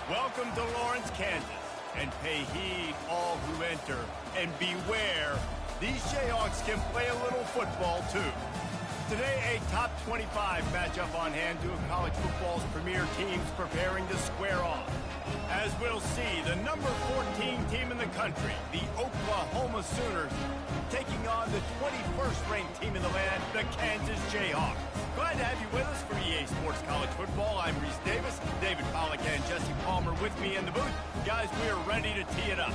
Welcome to Lawrence, Kansas, and pay heed all who enter, and beware, these Jayhawks can play a little football too. Today, a top 25 matchup on hand, two of college football's premier teams preparing to square off. As we'll see, the number 14 team in the country, the Oklahoma Sooners, taking on the 21st ranked team in the land, the Kansas Jayhawks. Glad to have you with us for EA Sports College Football. I'm Reese Davis, David Pollack and Jesse Palmer with me in the booth. Guys, we are ready to tee it up.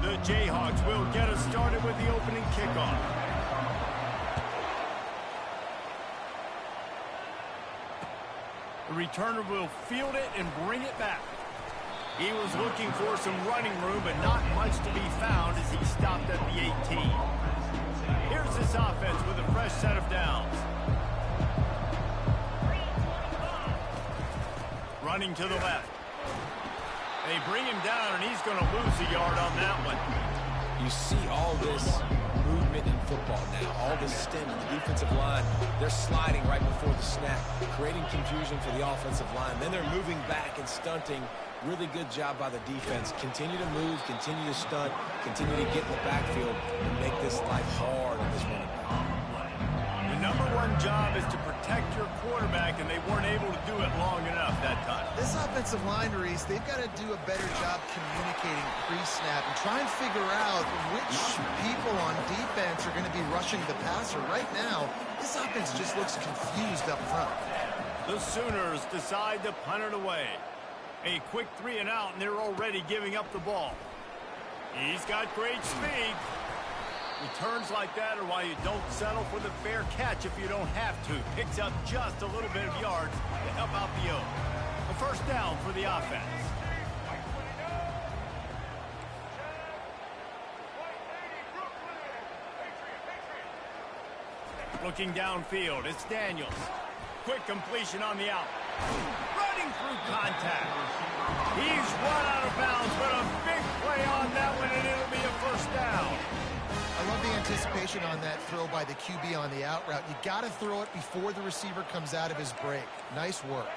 The Jayhawks will get us started with the opening kickoff. The returner will field it and bring it back. He was looking for some running room, but not much to be found as he stopped at the 18. Here's this offense with a fresh set of downs. Running to the left. They bring him down, and he's going to lose a yard on that one. You see all this movement in football now, all this stemming. The defensive line, they're sliding right before the snap, creating confusion for the offensive line. Then they're moving back and stunting. Really good job by the defense. Continue to move, continue to stunt, continue to get in the backfield and make this life hard in this running back. The number one job is to protect your quarterback, and they weren't able to do it long enough that time. This offensive line, Reese, they've got to do a better job communicating pre-snap and try and figure out which people on defense are going to be rushing the passer. Right now, this offense just looks confused up front. The Sooners decide to punt it away. A quick 3 and out, and they're already giving up the ball. He's got great speed. Returns like that are why you don't settle for the fair catch if you don't have to. Picks up just a little bit of yards to help out the O. A first down for the offense. Looking downfield, it's Daniels. Quick completion on the out. Running through contact. He's run out of bounds, but a big play on that one, and it'll be a first down. I love the anticipation on that throw by the QB on the out route. You got to throw it before the receiver comes out of his break. Nice work.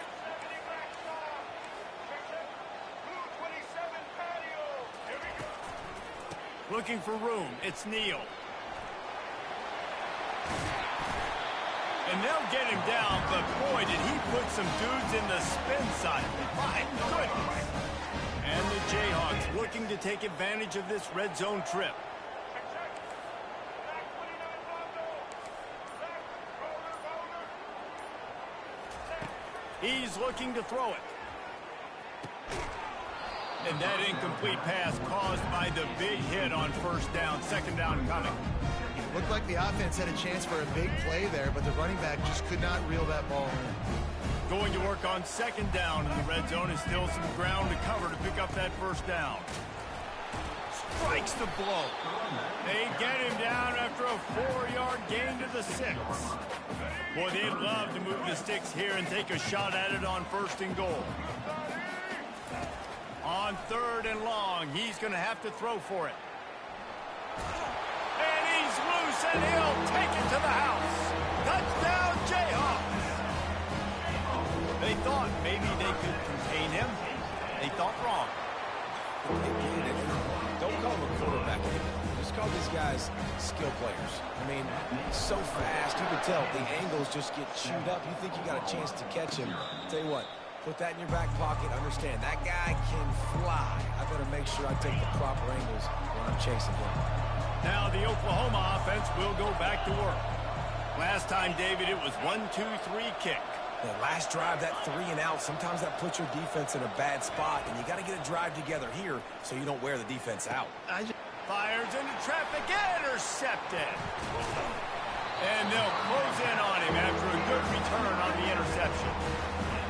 Looking for room. It's Neal. And they'll get him down, but boy, did he put some dudes in the spin side. My goodness. And the Jayhawks looking to take advantage of this red zone trip. He's looking to throw it. And that incomplete pass caused by the big hit on first down. Second down coming. Looked like the offense had a chance for a big play there, but the running back just could not reel that ball in. Going to work on second down in the red zone, and still some ground to cover to pick up that first down. Strikes the blow. They get him down after a 4-yard gain to the 6. Boy, they'd love to move the sticks here and take a shot at it on first and goal. On third and long, he's going to have to throw for it. And he's loose, and he'll take it to the house. Touchdown, Jayhawks. They thought maybe they could contain him. They thought wrong. Don't call him a quarterback anymore. Just call these guys skill players. I mean, he's so fast. You can tell the angles just get chewed up. You think you got a chance to catch him. Tell you what, put that in your back pocket. Understand, that guy can fly. I better make sure I take the proper angles when I'm chasing him. Now the Oklahoma offense will go back to work. Last time, David, it was 1-2-3 kick. The last drive, that 3 and out, sometimes that puts your defense in a bad spot, and you got to get a drive together here so you don't wear the defense out. Fires into traffic, intercepted. And they'll close in on him after a good return on the interception.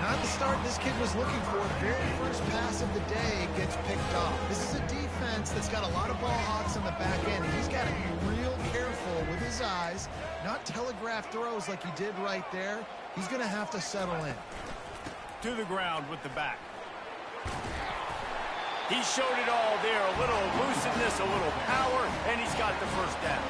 Not the start this kid was looking for. The very first pass of the day gets picked off. This is a defense that's got a lot of ball hawks on the back end, and he's got to be real careful with his eyes, not telegraph throws like he did right there. He's going to have to settle in. To the ground with the back. He showed it all there. A little elusiveness this a little power, and he's got the first down.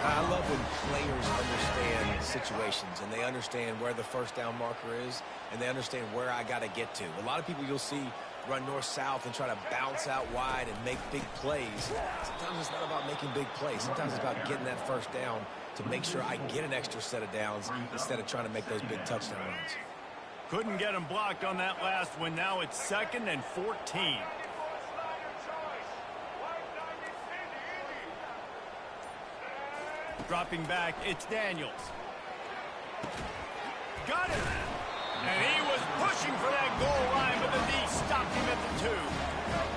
I love when players understand situations and they understand where the first down marker is and they understand where I got to get to. A lot of people you'll see run north-south and try to bounce out wide and make big plays. Sometimes it's not about making big plays. Sometimes it's about getting that first down to make sure I get an extra set of downs instead of trying to make those big touchdown runs. Couldn't get him blocked on that last one. Now it's 2nd and 14. Dropping back, it's Daniels. Got it! And he was pushing for that goal line, but the D stopped him at the 2.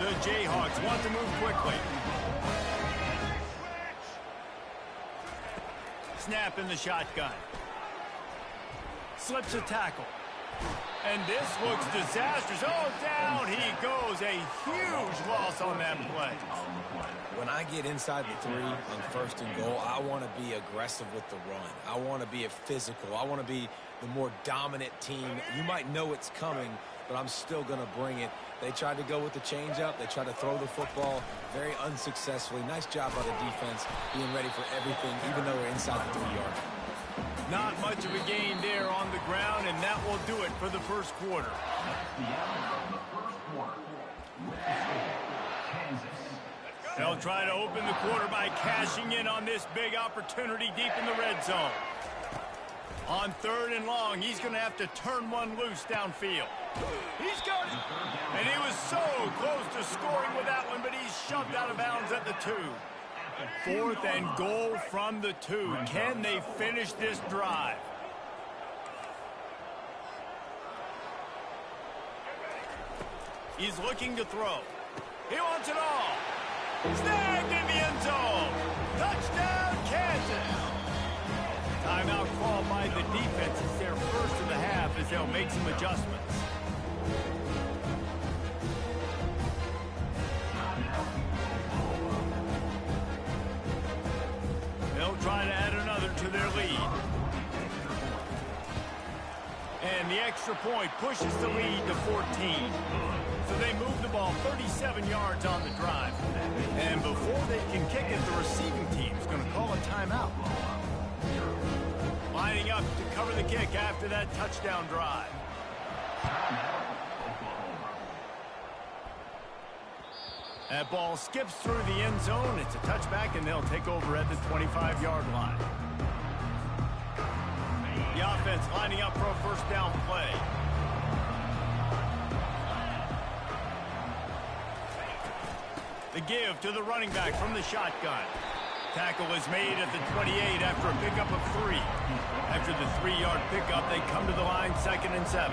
The Jayhawks want to move quickly. Snap in the shotgun. Slips a tackle. And this looks disastrous. Oh, down he goes. A huge loss on that play. When I get inside the 3 on 1st and goal, I want to be aggressive with the run. I want to be physical. I want to be the more dominant team. You might know it's coming, but I'm still going to bring it. They tried to go with the changeup. They tried to throw the football very unsuccessfully. Nice job by the defense being ready for everything, even though we're inside the 3-yard. Not much of a gain there on the ground, and that will do it for the first quarter. They'll try to open the quarter by cashing in on this big opportunity deep in the red zone. On 3rd and long, he's going to have to turn one loose downfield. He's got it. And he was so close to scoring with that one, but he's shoved out of bounds at the 2. 4th and goal from the 2. Can they finish this drive? He's looking to throw. He wants it all. Snagged in the end zone. Touchdown, Kansas. Timeout called by the defense. It's their first of the half as they'll make some adjustments. They'll try to add another to their lead. And the extra point pushes the lead to 14. So they move the ball 37 yards on the drive. And before they can kick it, the receiving team's going to call a timeout. Lining up to cover the kick after that touchdown drive. That ball skips through the end zone. It's a touchback, and they'll take over at the 25-yard line. The offense lining up for a first down play. The give to the running back from the shotgun. Tackle is made at the 28 after a pickup of 3. After the 3-yard pickup, they come to the line 2nd and 7.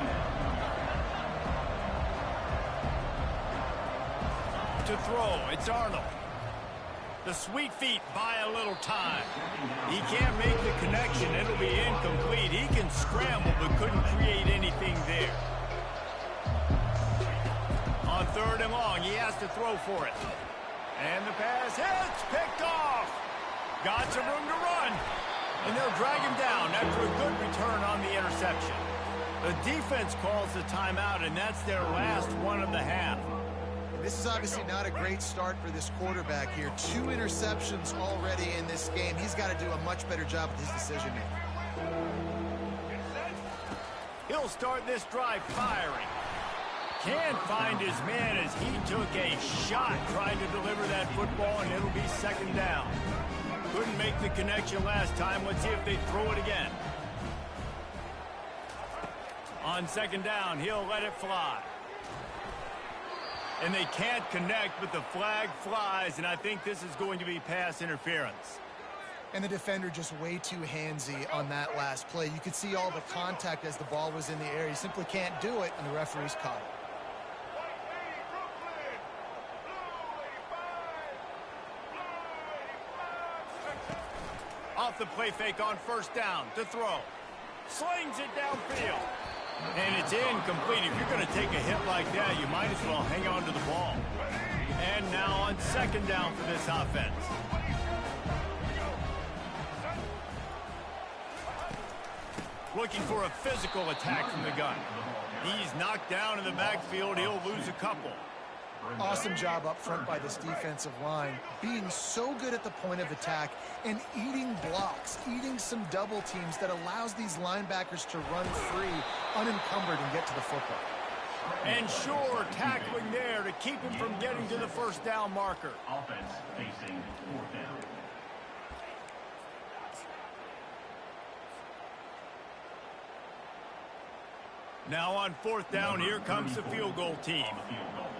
To throw, it's Arnold. The sweet feet buy a little time. He can't make the connection. It'll be incomplete. He can scramble but couldn't create anything there. On 3rd and long, he has to throw for it. And the pass hits, picked off. Got some room to run. And they'll drag him down after a good return on the interception. The defense calls the timeout, and that's their last one of the half. This is obviously not a great start for this quarterback here. 2 interceptions already in this game. He's got to do a much better job with his decision-making. He'll start this drive firing. Can't find his man as he took a shot trying to deliver that football, and it'll be 2nd down. Couldn't make the connection last time. Let's see if they throw it again. On 2nd down, he'll let it fly. And they can't connect, but the flag flies, and I think this is going to be pass interference. And the defender just way too handsy on that last play. You could see all the contact as the ball was in the air. He simply can't do it, and the referee's caught it. Off the play fake on 1st down to throw. Slings it downfield. And it's incomplete. If you're going to take a hit like that, you might as well hang on to the ball. And now on 2nd down for this offense. Looking for a physical attack from the gun. He's knocked down in the backfield. He'll lose a couple. Awesome job up front by this defensive line, being so good at the point of attack and eating blocks, eating some double teams that allows these linebackers to run free, unencumbered, and get to the football. And sure, tackling there to keep him from getting to the first down marker. Offense facing fourth down. Now on fourth down, here comes the field goal team.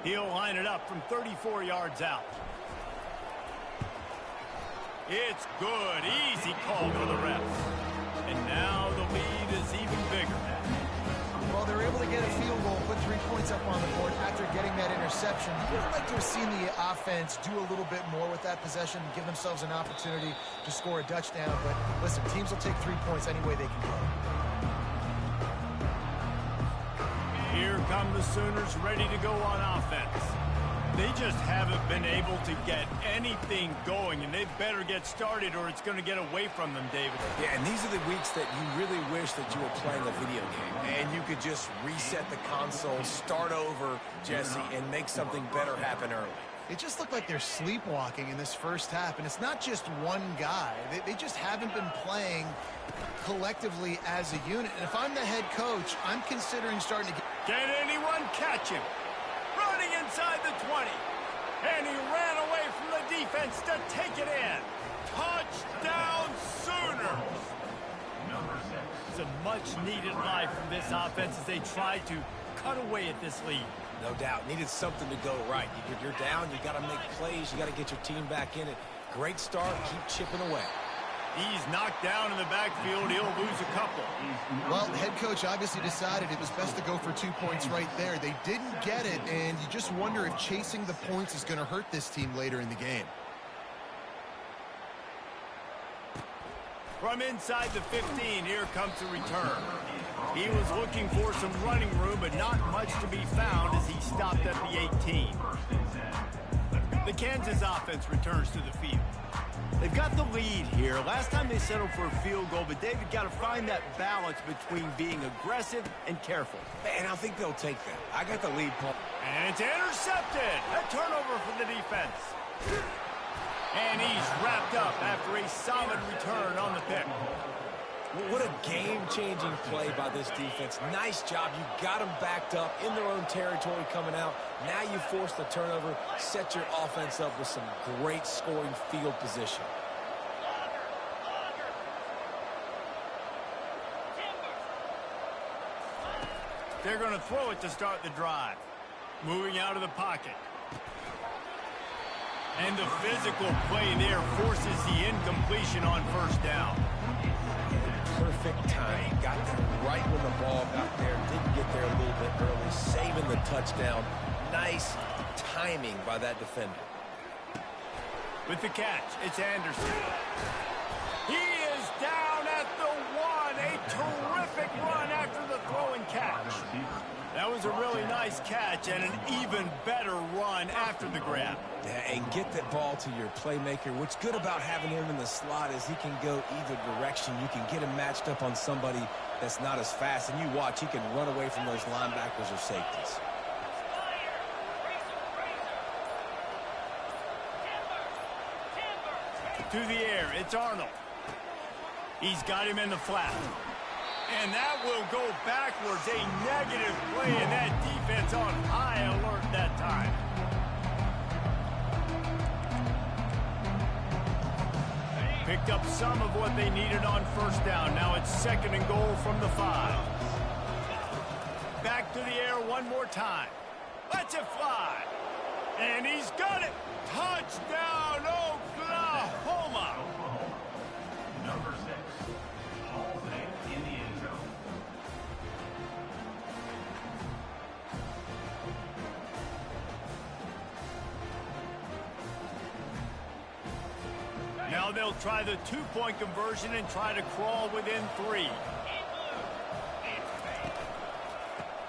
He'll line it up from 34 yards out. It's good. Easy call for the refs. And now the lead is even bigger. Well, they're able to get a field goal, put 3 points up on the board after getting that interception. I'd like to have seen the offense do a little bit more with that possession, give themselves an opportunity to score a touchdown. But listen, teams will take 3 points any way they can go. Here come the Sooners ready to go on offense. They just haven't been able to get anything going, and they better get started or it's going to get away from them, David. Yeah, and these are the weeks that you really wish that you were playing a video game and you could just reset the console, start over, Jesse, and make something better happen early. It just looked like they're sleepwalking in this first half, and it's not just one guy. They just haven't been playing collectively as a unit. And if I'm the head coach, I'm considering starting to get... Can anyone catch him? Running inside the 20. And he ran away from the defense to take it in. Touchdown, Sooners! It's a much-needed life from this offense as they try to cut away at this lead. No doubt. Needed something to go right. You're down. You got to make plays. You got to get your team back in it. Great start. Keep chipping away. He's knocked down in the backfield. He'll lose a couple. Well, the head coach obviously decided it was best to go for 2 points right there. They didn't get it, and you just wonder if chasing the points is going to hurt this team later in the game. From inside the 15, here comes the return. He was looking for some running room, but not much to be found as he stopped at the 18. The Kansas offense returns to the field. They've got the lead here. Last time they settled for a field goal, but David got to find that balance between being aggressive and careful. And I think they'll take that. I got the lead, Paul. And it's intercepted. A turnover for the defense. And he's wrapped up after a solid return on the pick. What a game-changing play by this defense. Nice job. You got them backed up in their own territory coming out. Now you force the turnover, set your offense up with some great scoring field position. They're going to throw it to start the drive. Moving out of the pocket. And the physical play there forces the incompletion on first down. Perfect time. Got there right when the ball got there. Didn't get there a little bit early. Saving the touchdown. Nice timing by that defender. With the catch, it's Anderson. He is down at the 1. A terrific run after the throw and catch. That was a really nice catch and an even better run after the grab. Yeah, and get that ball to your playmaker. What's good about having him in the slot is he can go either direction. You can get him matched up on somebody that's not as fast, and you watch, he can run away from those linebackers or safeties. To the air, it's Arnold. He's got him in the flat. And that will go backwards. A negative play, and that defense on high alert that time. Picked up some of what they needed on first down. Now it's 2nd and goal from the 5. Back to the air one more time. Lets it fly. And he's got it. Touchdown, Oklahoma. Number 6, Hall of Fame in the end zone. Now they'll try the 2-point conversion and try to crawl within 3.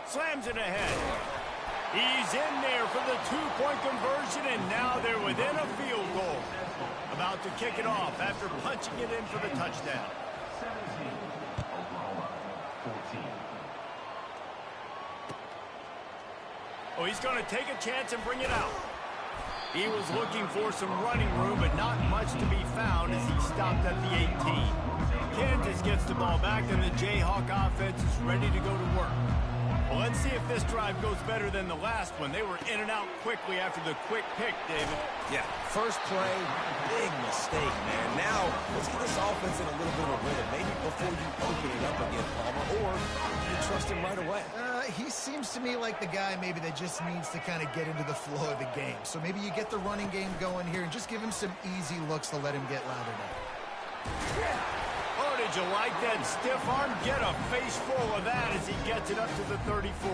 Slams it ahead. He's in there for the 2-point conversion, and now they're within a field goal. About to kick it off after punching it in for the touchdown. 17, Oklahoma 14. Oh, he's going to take a chance and bring it out. He was looking for some running room, but not much to be found as he stopped at the 18. Kansas gets the ball back, and the Jayhawk offense is ready to go to work. Well, let's see if this drive goes better than the last one. They were in and out quickly after the quick pick, David. Yeah, first play, big mistake, man. Now, let's get this offense in a little bit of a rhythm. Maybe before you open it up again, Palmer, or you trust him right away. He seems to me like the guy maybe that just needs to kind of get into the flow of the game. So maybe you get the running game going here and just give him some easy looks to let him get lathered up. Oh, did you like that stiff arm? Get a face full of that as he gets it up to the 34.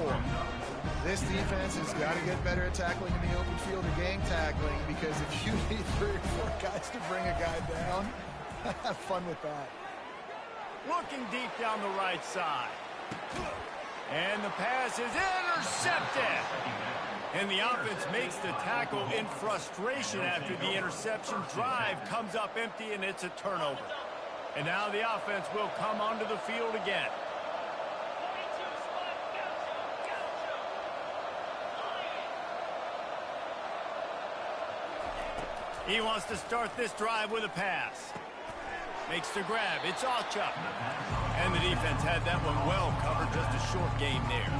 This defense has got to get better at tackling in the open field or gang tackling, because if you need 3 or 4 guys to bring a guy down, have fun with that. Looking deep down the right side. And the pass is intercepted. And the offense makes the tackle in frustration after the interception. Drive comes up empty, and it's a turnover. And now the offense will come onto the field again. He wants to start this drive with a pass. Makes the grab. It's Alchuk. And the defense had that one well covered. Just a short game there.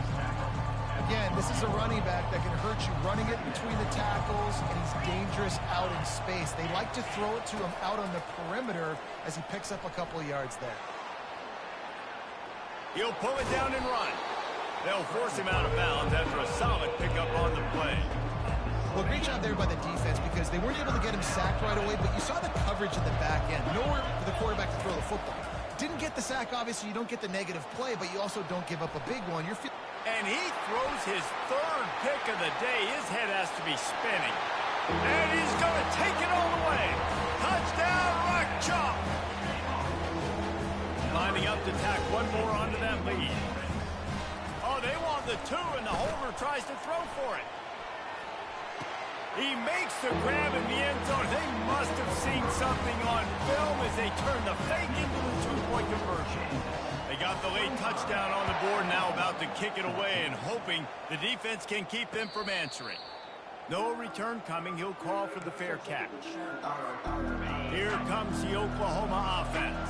Again, this is a running back that can hurt you running it between the tackles, and he's dangerous out in space. They like to throw it to him out on the perimeter as he picks up a couple of yards there. He'll pull it down and run. They'll force him out of bounds after a solid pickup on the play. Well, great job there by the defense, because they weren't able to get him sacked right away, but you saw the coverage in the back end. Nowhere for the quarterback to throw the football. Didn't get the sack, obviously. You don't get the negative play, but you also don't give up a big one. And he throws his 3rd pick of the day. His head has to be spinning. And he's going to take it all the way. Touchdown, Rock Chalk. Lining up to tack one more onto that lead. Oh, they want the 2, and the holder tries to throw for it. He makes the grab in the end zone. They must have seen something on film as they turn the fake into the 2-point conversion. They got the late touchdown on the board, now about to kick it away and hoping the defense can keep them from answering. No return coming. He'll call for the fair catch. Here comes the Oklahoma offense.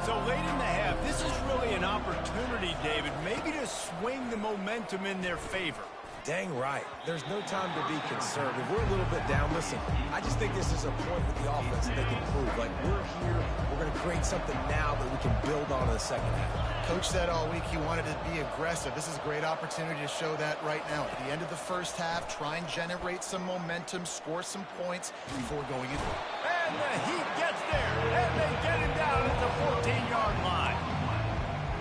So late in the half, this is really an opportunity, David, maybe to swing the momentum in their favor. Dang right. There's no time to be conservative. We're a little bit down. Listen, I just think this is a point with the offense that they can prove. Like, we're here, we're going to create something now that we can build on in the second half. Coach said all week he wanted to be aggressive. This is a great opportunity to show that right now. At the end of the first half, try and generate some momentum, score some points before going into it. And the Heat gets there, and they get him down at the 14-yard line.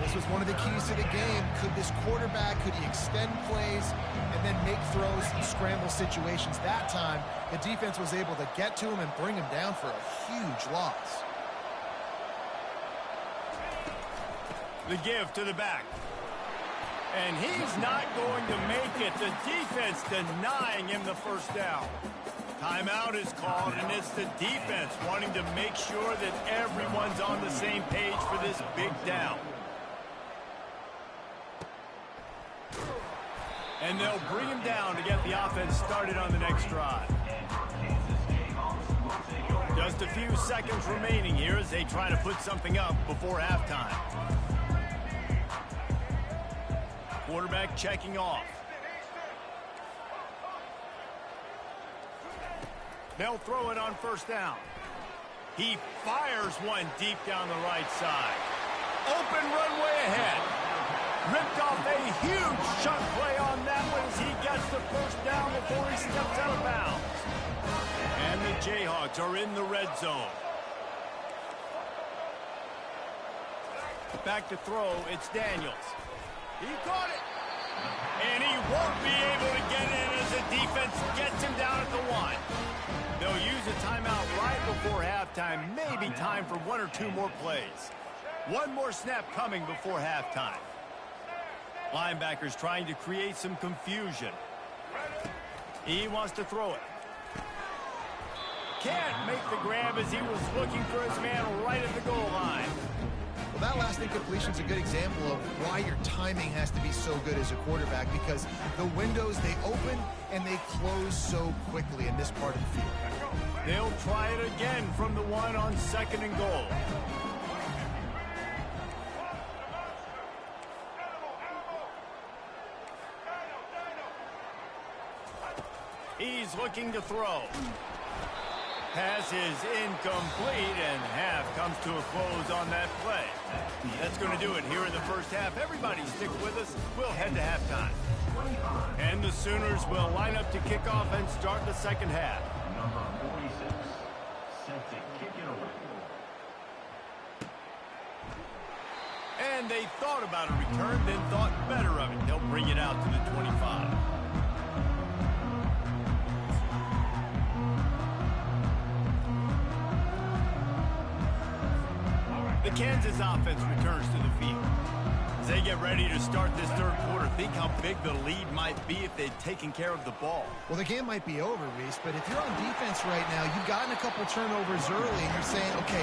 This was one of the keys to the game. Could this quarterback, could he extend plays and then make throws in scramble situations? That time, the defense was able to get to him and bring him down for a huge loss. The give to the back. And he's not going to make it. The defense denying him the first down. Timeout is called, and it's the defense wanting to make sure that everyone's on the same page for this big down. And they'll bring him down to get the offense started on the next drive. Just a few seconds remaining here as they try to put something up before halftime. Quarterback checking off. They'll throw it on first down. He fires one deep down the right side. Open runway ahead. Ripped off a huge chunk play on that one as he gets the first down before he steps out of bounds. And the Jayhawks are in the red zone. Back to throw, it's Daniels. He caught it. And he won't be able to get in as the defense gets him down at the 1. They'll use a timeout right before halftime. Maybe time for 1 or 2 more plays. One more snap coming before halftime. Linebackers trying to create some confusion. He wants to throw it. Can't make the grab as he was looking for his man right at the goal line. Well, that last incompletion is a good example of why your timing has to be so good as a quarterback, because the windows, they open and they close so quickly in this part of the field. They'll try it again from the one on 2nd and goal. He's looking to throw. Pass is incomplete, and half comes to a close on that play. That's going to do it here in the first half. Everybody stick with us. We'll head to halftime. And the Sooners will line up to kick off and start the second half. Number 46, set to kick it away. And they thought about a return, then thought better of it. They'll bring it out to the 25. The Kansas offense returns to the field. As they get ready to start this third quarter, think how big the lead might be if they'd taken care of the ball. Well, the game might be over, Reese, but if you're on defense right now, you've gotten a couple turnovers early, and you're saying, okay,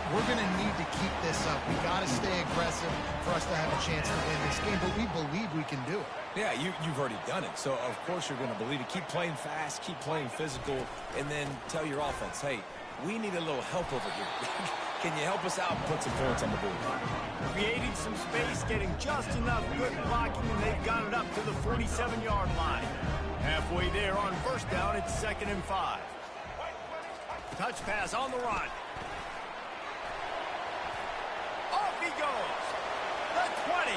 we're going to need to keep this up. We got to stay aggressive for us to have a chance to win this game, but we believe we can do it. Yeah, you've already done it, so of course you're going to believe it. Keep playing fast, keep playing physical, and then tell your offense, hey, we need a little help over here. Can you help us out and put some points on the board? Creating some space, getting just enough good blocking, and they've got it up to the 47-yard line. Halfway there on first down, it's 2nd and 5. Touch pass on the run. Off he goes. The 20.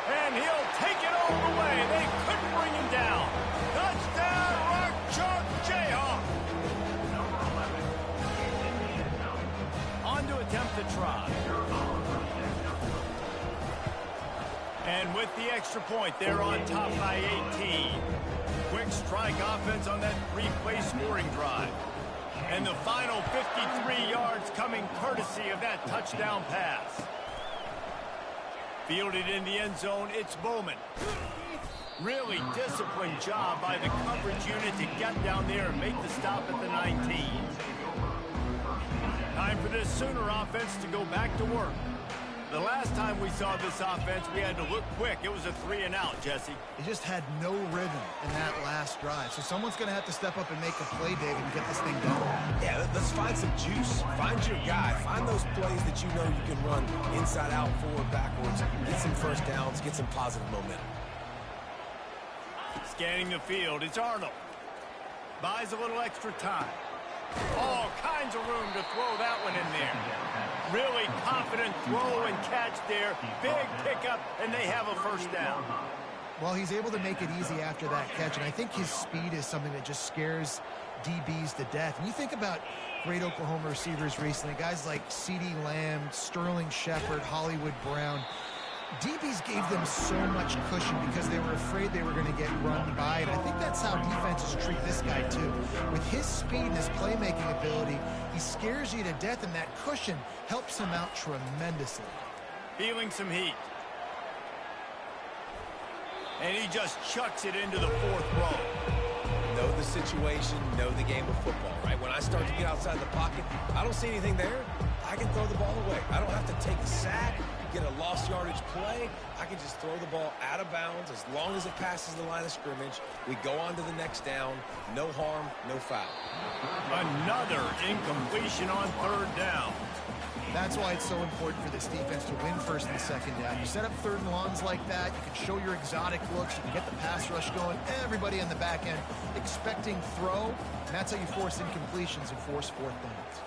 And he'll take it all the way. They couldn't bring him down. Touchdown, Rock Chalk Jayhawk. On to attempt the try. And with the extra point, they're on top by 18. Quick strike offense on that 3-play scoring drive. And the final 53 yards coming courtesy of that touchdown pass. Fielded in the end zone, it's Bowman. Really disciplined job by the coverage unit to get down there and make the stop at the 19. Time for this Sooner offense to go back to work. The last time we saw this offense, we had to look quick. It was a 3-and-out, Jesse. He just had no rhythm in that last drive. So someone's going to have to step up and make a play, David, and get this thing going. Yeah, let's find some juice. Find your guy. Find those plays that you know you can run inside out, forward, backwards. Get some first downs. Get some positive momentum. Scanning the field, it's Arnold. Buys a little extra time. All kinds of room to throw that one in there. Really confident throw and catch there. Big pickup, and they have a first down. Well, he's able to make it easy after that catch, and I think his speed is something that just scares DBs to death. And you think about great Oklahoma receivers recently, guys like CeeDee Lamb, Sterling Shepard, Hollywood Brown. DBs gave them so much cushion because they were afraid they were going to get run by, and I think that's how defenses treat this guy too. With his speed and his playmaking ability, he scares you to death, and that cushion helps him out tremendously. Feeling some heat. And he just chucks it into the 4th row. Know the situation, know the game of football, right? When I start to get outside the pocket, I don't see anything there, I can throw the ball away. I don't have to take a sack, get a lost yardage play. I can just throw the ball out of bounds as long as it passes the line of scrimmage. We go on to the next down. No harm, no foul. Another incompletion on 3rd down. That's why it's so important for this defense to win 1st and 2nd down. You set up 3rd and longs like that, you can show your exotic looks, you can get the pass rush going, everybody on the back end expecting throw, and that's how you force incompletions and force 4th downs.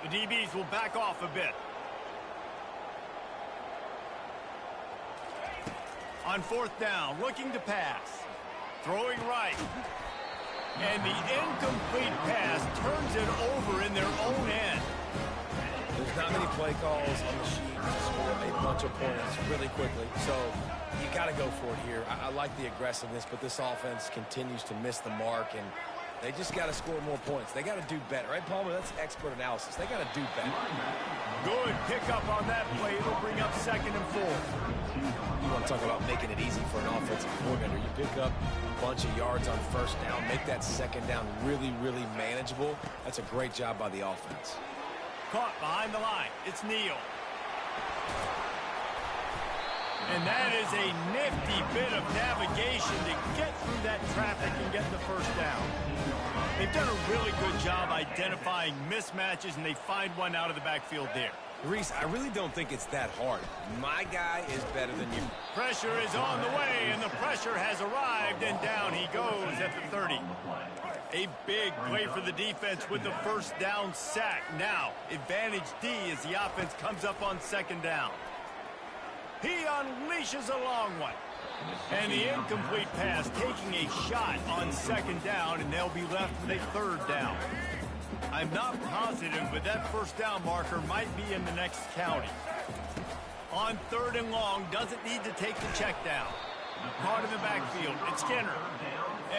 The DBs will back off a bit. On 4th down, looking to pass. Throwing right. And the incomplete pass turns it over in their own end. There's not many play calls on the sheet to score a bunch of points really quickly, so you got to go for it here. I like the aggressiveness, but this offense continues to miss the mark, and they just got to score more points. They got to do better, right, Palmer? That's expert analysis. They got to do better. Good pickup on that play. It'll bring up 2nd and 4. You want to talk about making it easy for an offensive coordinator. You pick up a bunch of yards on 1st down, make that 2nd down really, really manageable. That's a great job by the offense. Caught behind the line. It's Neal. And that is a nifty bit of navigation to get through that traffic and get the first down. They've done a really good job identifying mismatches, and they find one out of the backfield there. Reese, I really don't think it's that hard. My guy is better than you. Pressure is on the way, and the pressure has arrived, and down he goes at the 30. A big play for the defense with the first down sack. Now, advantage D as the offense comes up on second down. He unleashes a long one. And the incomplete pass taking a shot on second down, and they'll be left with a third down. I'm not positive, but that first down marker might be in the next county. On third and long, doesn't need to take the check down. Caught in the backfield, it's Skinner.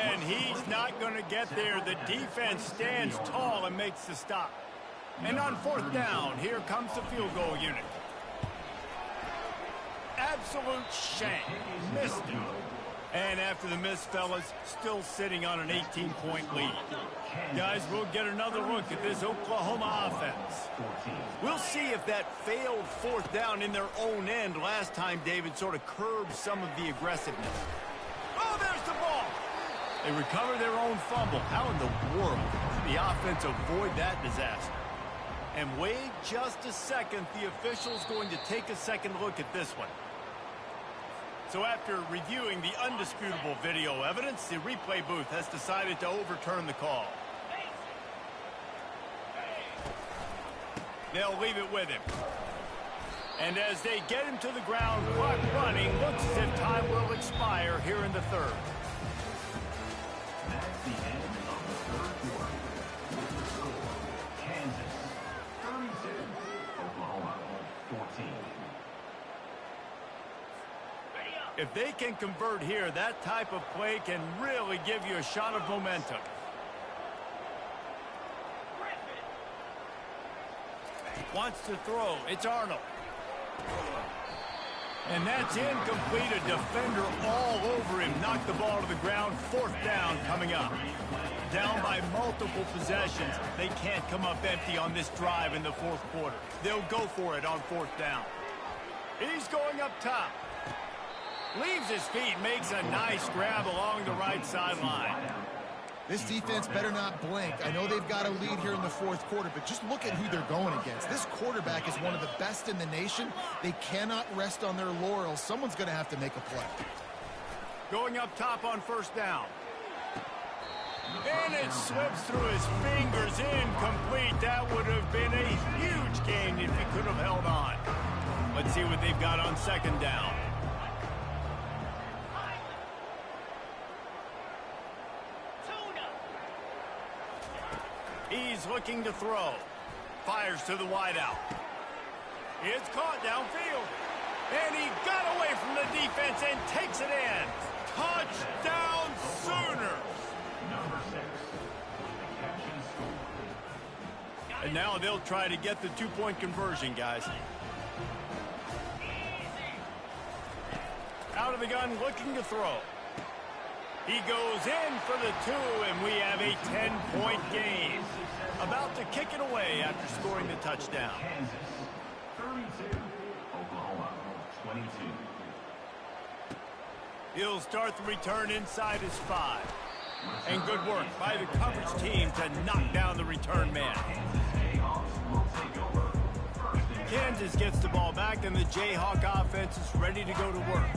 And he's not going to get there. The defense stands tall and makes the stop. And on fourth down, here comes the field goal unit. Absolute shame. Missed it. And after the miss, fellas, still sitting on an 18-point lead. Guys, we'll get another look at this Oklahoma offense. We'll see if that failed fourth down in their own end last time, David, sort of curbed some of the aggressiveness. Oh, there's the ball. They recover their own fumble. How in the world did the offense avoid that disaster? And wait just a second. The official's going to take a second look at this one. So after reviewing the undisputable video evidence, the replay booth has decided to overturn the call. They'll leave it with him. And as they get him to the ground, clock running, looks as if time will expire here in the third. That's the end of the third quarter. With the score, Kansas 32, Oklahoma 14. If they can convert here, that type of play can really give you a shot of momentum. Wants to throw. It's Arnold. And that's incomplete. A defender all over him. Knocked the ball to the ground. Fourth down coming up. Down by multiple possessions. They can't come up empty on this drive in the fourth quarter. They'll go for it on fourth down. He's going up top. Leaves his feet, makes a nice grab along the right sideline. This defense better not blink. I know they've got a lead here in the fourth quarter, but just look at who they're going against. This quarterback is one of the best in the nation. They cannot rest on their laurels. Someone's going to have to make a play. Going up top on first down. And it slips through his fingers, incomplete. That would have been a huge gain if he could have held on. Let's see what they've got on second down. He's looking to throw. Fires to the wideout. It's caught downfield. And he got away from the defense and takes it in. Touchdown Sooners. Number 6. The catch and score. And now they'll try to get the two-point conversion, guys. Out of the gun, looking to throw. He goes in for the 2, and we have a 10-point game. About to kick it away after scoring the touchdown. Kansas 32, Oklahoma 22. He'll start the return inside his 5. And good work by the coverage team to knock down the return man. Kansas gets the ball back, and the Jayhawk offense is ready to go to work.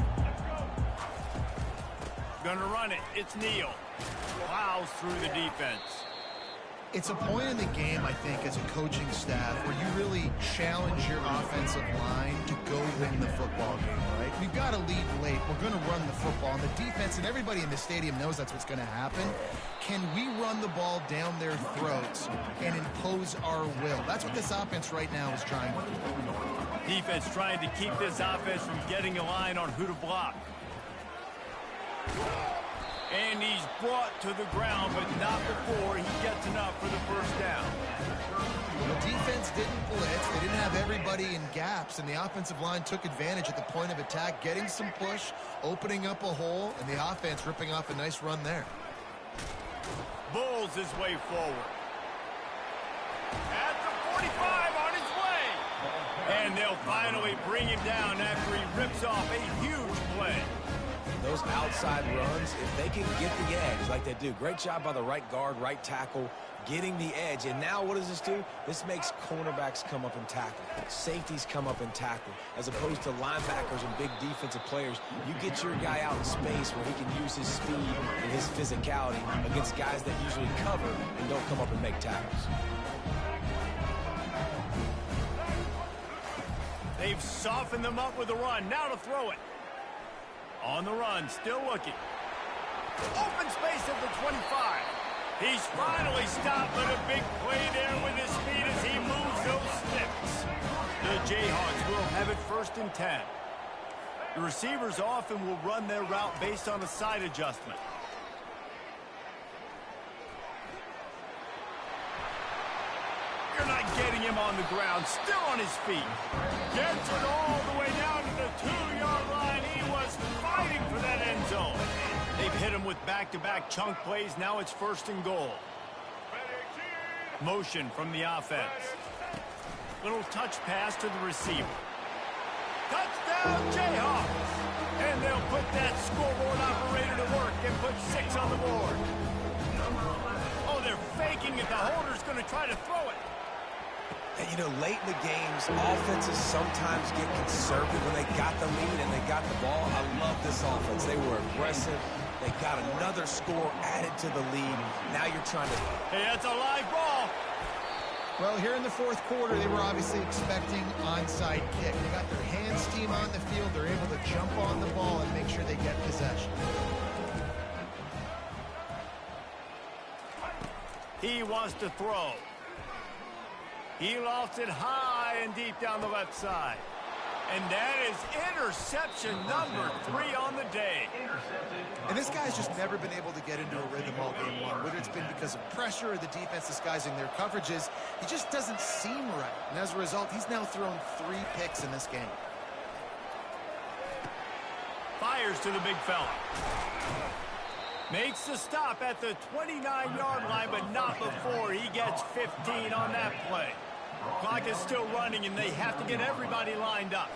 Gonna run it. It's Neal. Plows through the defense. It's a point in the game, I think, as a coaching staff where you really challenge your offensive line to go win the football game, right? We've got to lead late. We're going to run the football. And the defense and everybody in the stadium knows that's what's going to happen. Can we run the ball down their throats and impose our will? That's what this offense right now is trying to do. Defense trying to keep this offense from getting a line on who to block. And he's brought to the ground, but not before he gets enough for the first down. The defense didn't blitz. They didn't have everybody in gaps, and the offensive line took advantage at the point of attack, getting some push, opening up a hole, and the offense ripping off a nice run there. Bulls his way forward. At the 45 on his way. And they'll finally bring him down after he rips off a huge play. Those outside runs, if they can get the edge like they do, great job by the right guard, right tackle, getting the edge. And now what does this do? This makes cornerbacks come up and tackle. Safeties come up and tackle. As opposed to linebackers and big defensive players, you get your guy out in space where he can use his speed and his physicality against guys that usually cover and don't come up and make tackles. They've softened them up with a run. Now to throw it. On the run, still looking. Open space at the 25. He's finally stopped, but a big play there with his feet as he moves those sticks. The Jayhawks will have it 1st and 10. The receivers often will run their route based on a side adjustment. You're not getting him on the ground, still on his feet. Gets it all the way down to the 2-yard line. He was fighting for that end zone. They've hit him with back-to-back chunk plays. Now it's 1st and goal. Motion from the offense. Little touch pass to the receiver. Touchdown, Jayhawks! And they'll put that scoreboard operator to work and put 6 on the board. Oh, they're faking it. The holder's going to try to throw it. And, you know, late in the games, offenses sometimes get conservative when they got the lead and they got the ball. I love this offense. They were aggressive. They got another score added to the lead. Now you're trying to... Hey, that's a live ball. Well, here in the 4th quarter, they were obviously expecting onside kick. They got their hands team on the field. They're able to jump on the ball and make sure they get possession. He wants to throw. He lofts it high and deep down the left side. And that is interception number 3 on the day. And this guy's just never been able to get into a rhythm all game long. Whether it's been because of pressure or the defense disguising their coverages, he just doesn't seem right. And as a result, he's now thrown 3 picks in this game. Fires to the big fella. Makes the stop at the 29-yard line, but not before he gets 15 on that play. Clock is still running, and they have to get everybody lined up.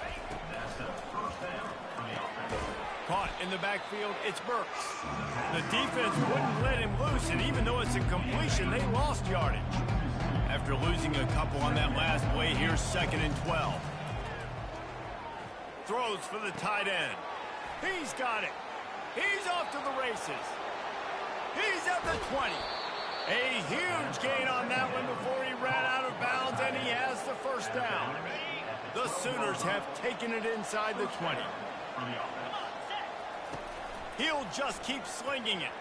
Caught in the backfield, it's Burks. The defense wouldn't let him loose, and even though it's a completion, they lost yardage. After losing a couple on that last play, here's 2nd and 12. Throws for the tight end. He's got it. He's off to the races. He's at the 20. A huge gain on that one before he ran out of bounds, and he has the 1st down. The Sooners have taken it inside the 20. He'll just keep slinging it.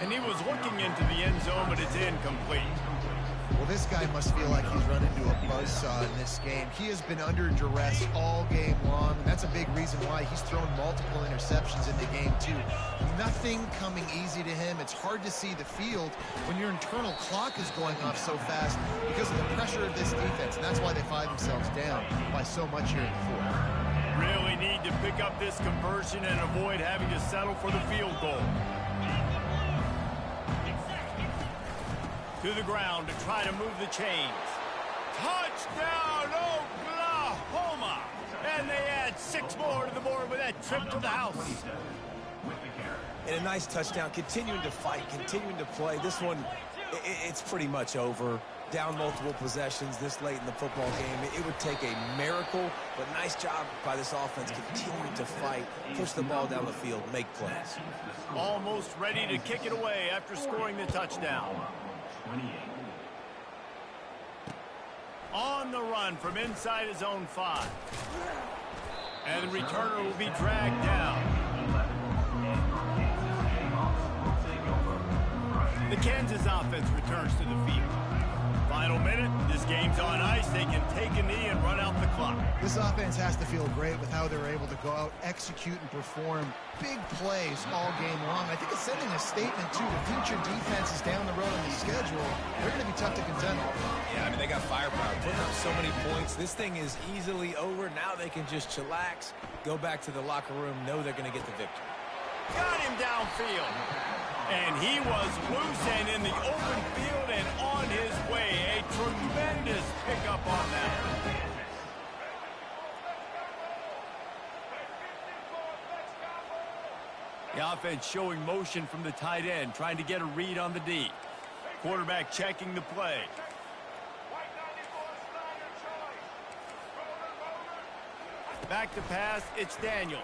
And he was looking into the end zone, but it's incomplete. Well, this guy must feel like he's run into a buzzsaw in this game. He has been under duress all game long, and that's a big reason why he's thrown multiple interceptions in the game, too. Nothing coming easy to him. It's hard to see the field when your internal clock is going off so fast because of the pressure of this defense, and that's why they find themselves down by so much here in the 4th. Really need to pick up this conversion and avoid having to settle for the field goal. To the ground to try to move the chains. Touchdown, Oklahoma! And they add 6 more to the board with that trip to the house. And a nice touchdown, continuing to fight, continuing to play. This one, it's pretty much over. Down multiple possessions this late in the football game. It would take a miracle, but nice job by this offense continuing to fight, push the ball down the field, make plays. Almost ready to kick it away after scoring the touchdown. On the run from inside his own 5. And the returner will be dragged down. The Kansas offense returns to the field. Final minute, this game's on ice. They can take a knee and run out the clock. This offense has to feel great with how they're able to go out, execute, and perform big plays all game long. I think it's sending a statement, too, to future defenses down the road on the schedule. They're going to be tough to contend with. Yeah, I mean, they got firepower, putting up so many points. This thing is easily over. Now they can just chillax, go back to the locker room, know they're going to get the victory. Got him downfield. And he was loose and in the open field and on his way. A tremendous pickup on that. The offense showing motion from the tight end, trying to get a read on the D. Quarterback checking the play. Back to pass, it's Daniels.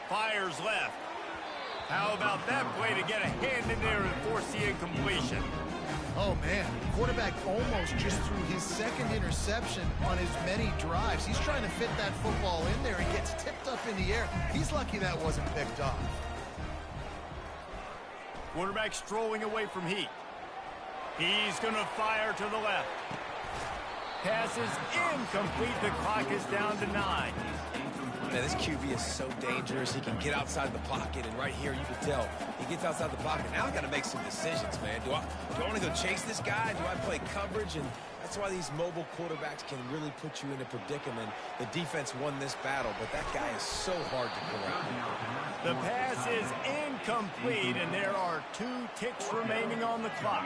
Fires left. How about that play to get a hand in there and force the incompletion? Oh, man. Quarterback almost just threw his second interception on as many drives. He's trying to fit that football in there and gets tipped up in the air. He's lucky that wasn't picked off. Quarterback strolling away from Heat. He's going to fire to the left. Pass is incomplete. The clock is down to 9. Man, this QB is so dangerous. He can get outside the pocket, and right here you can tell he gets outside the pocket. Now I got to make some decisions, man. Do I want to go chase this guy? Do I play coverage? And that's why these mobile quarterbacks can really put you in a predicament. The defense won this battle, but that guy is so hard to corral. The pass is incomplete, and there are 2 ticks remaining on the clock.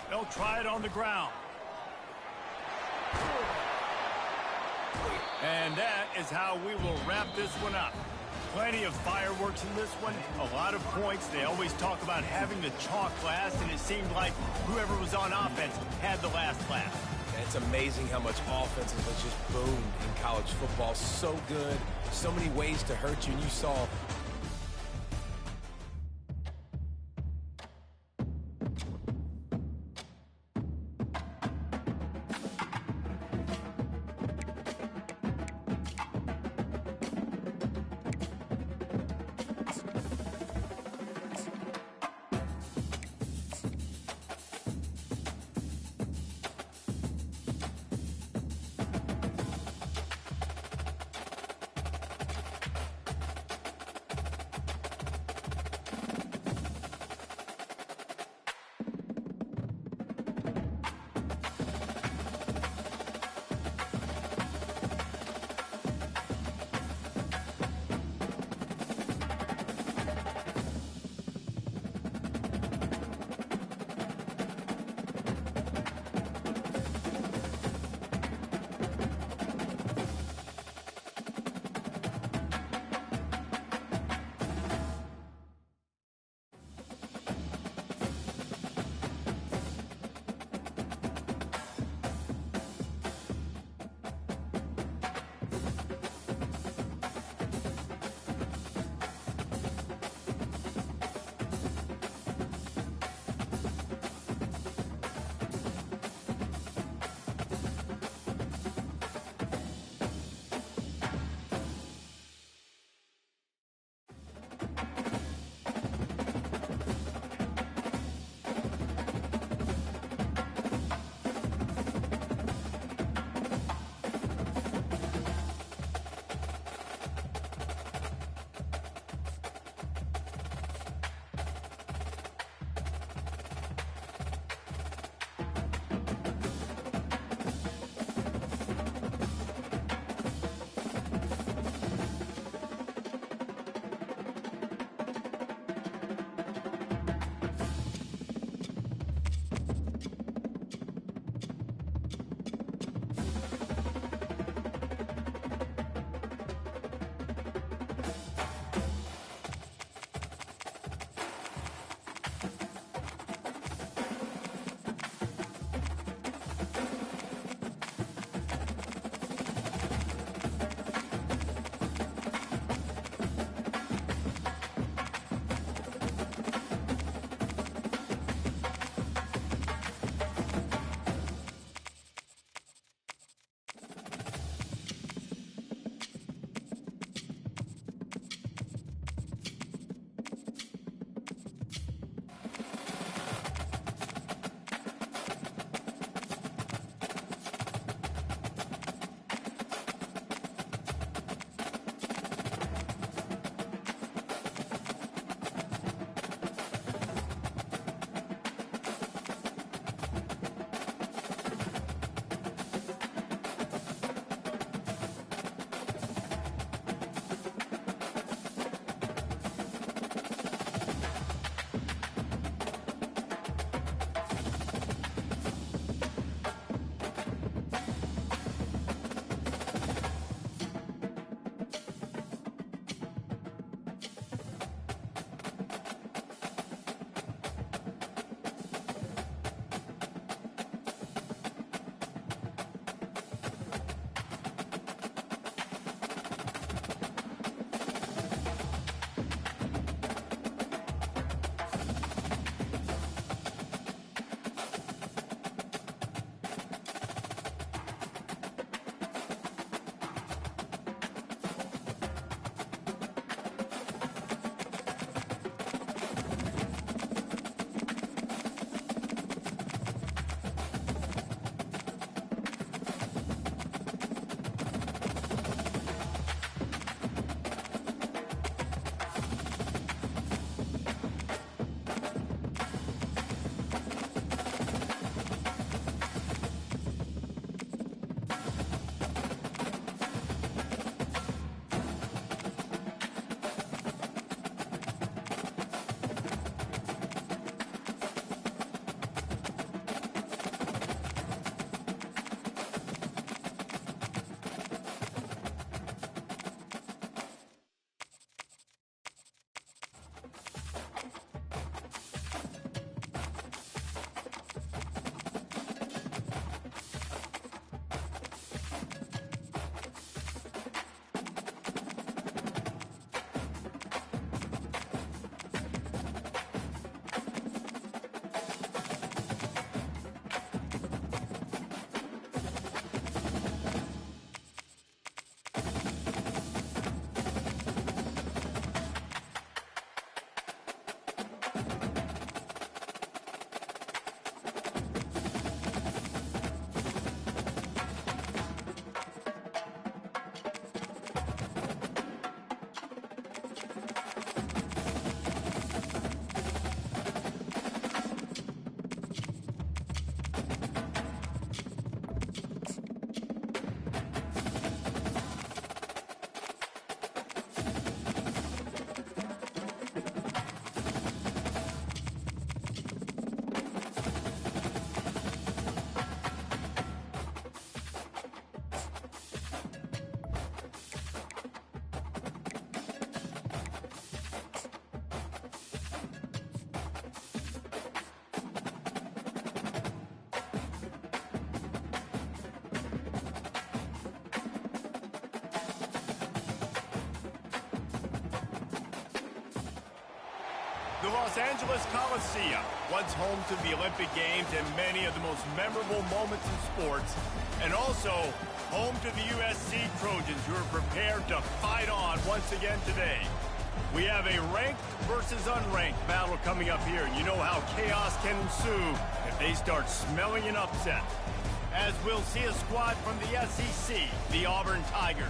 They'll try it on the ground. And that is how we will wrap this one up. Plenty of fireworks in this one, a lot of points. They always talk about having the chalk last, and it seemed like whoever was on offense had the last laugh. And it's amazing how much offenses have just boomed in college football. So good, so many ways to hurt you, and you saw The Los Angeles Coliseum, once home to the Olympic Games and many of the most memorable moments in sports, and also home to the USC Trojans, who are prepared to fight on once again today. We have a ranked versus unranked battle coming up here, and you know how chaos can ensue if they start smelling an upset. As we'll see a squad from the SEC, the Auburn Tigers,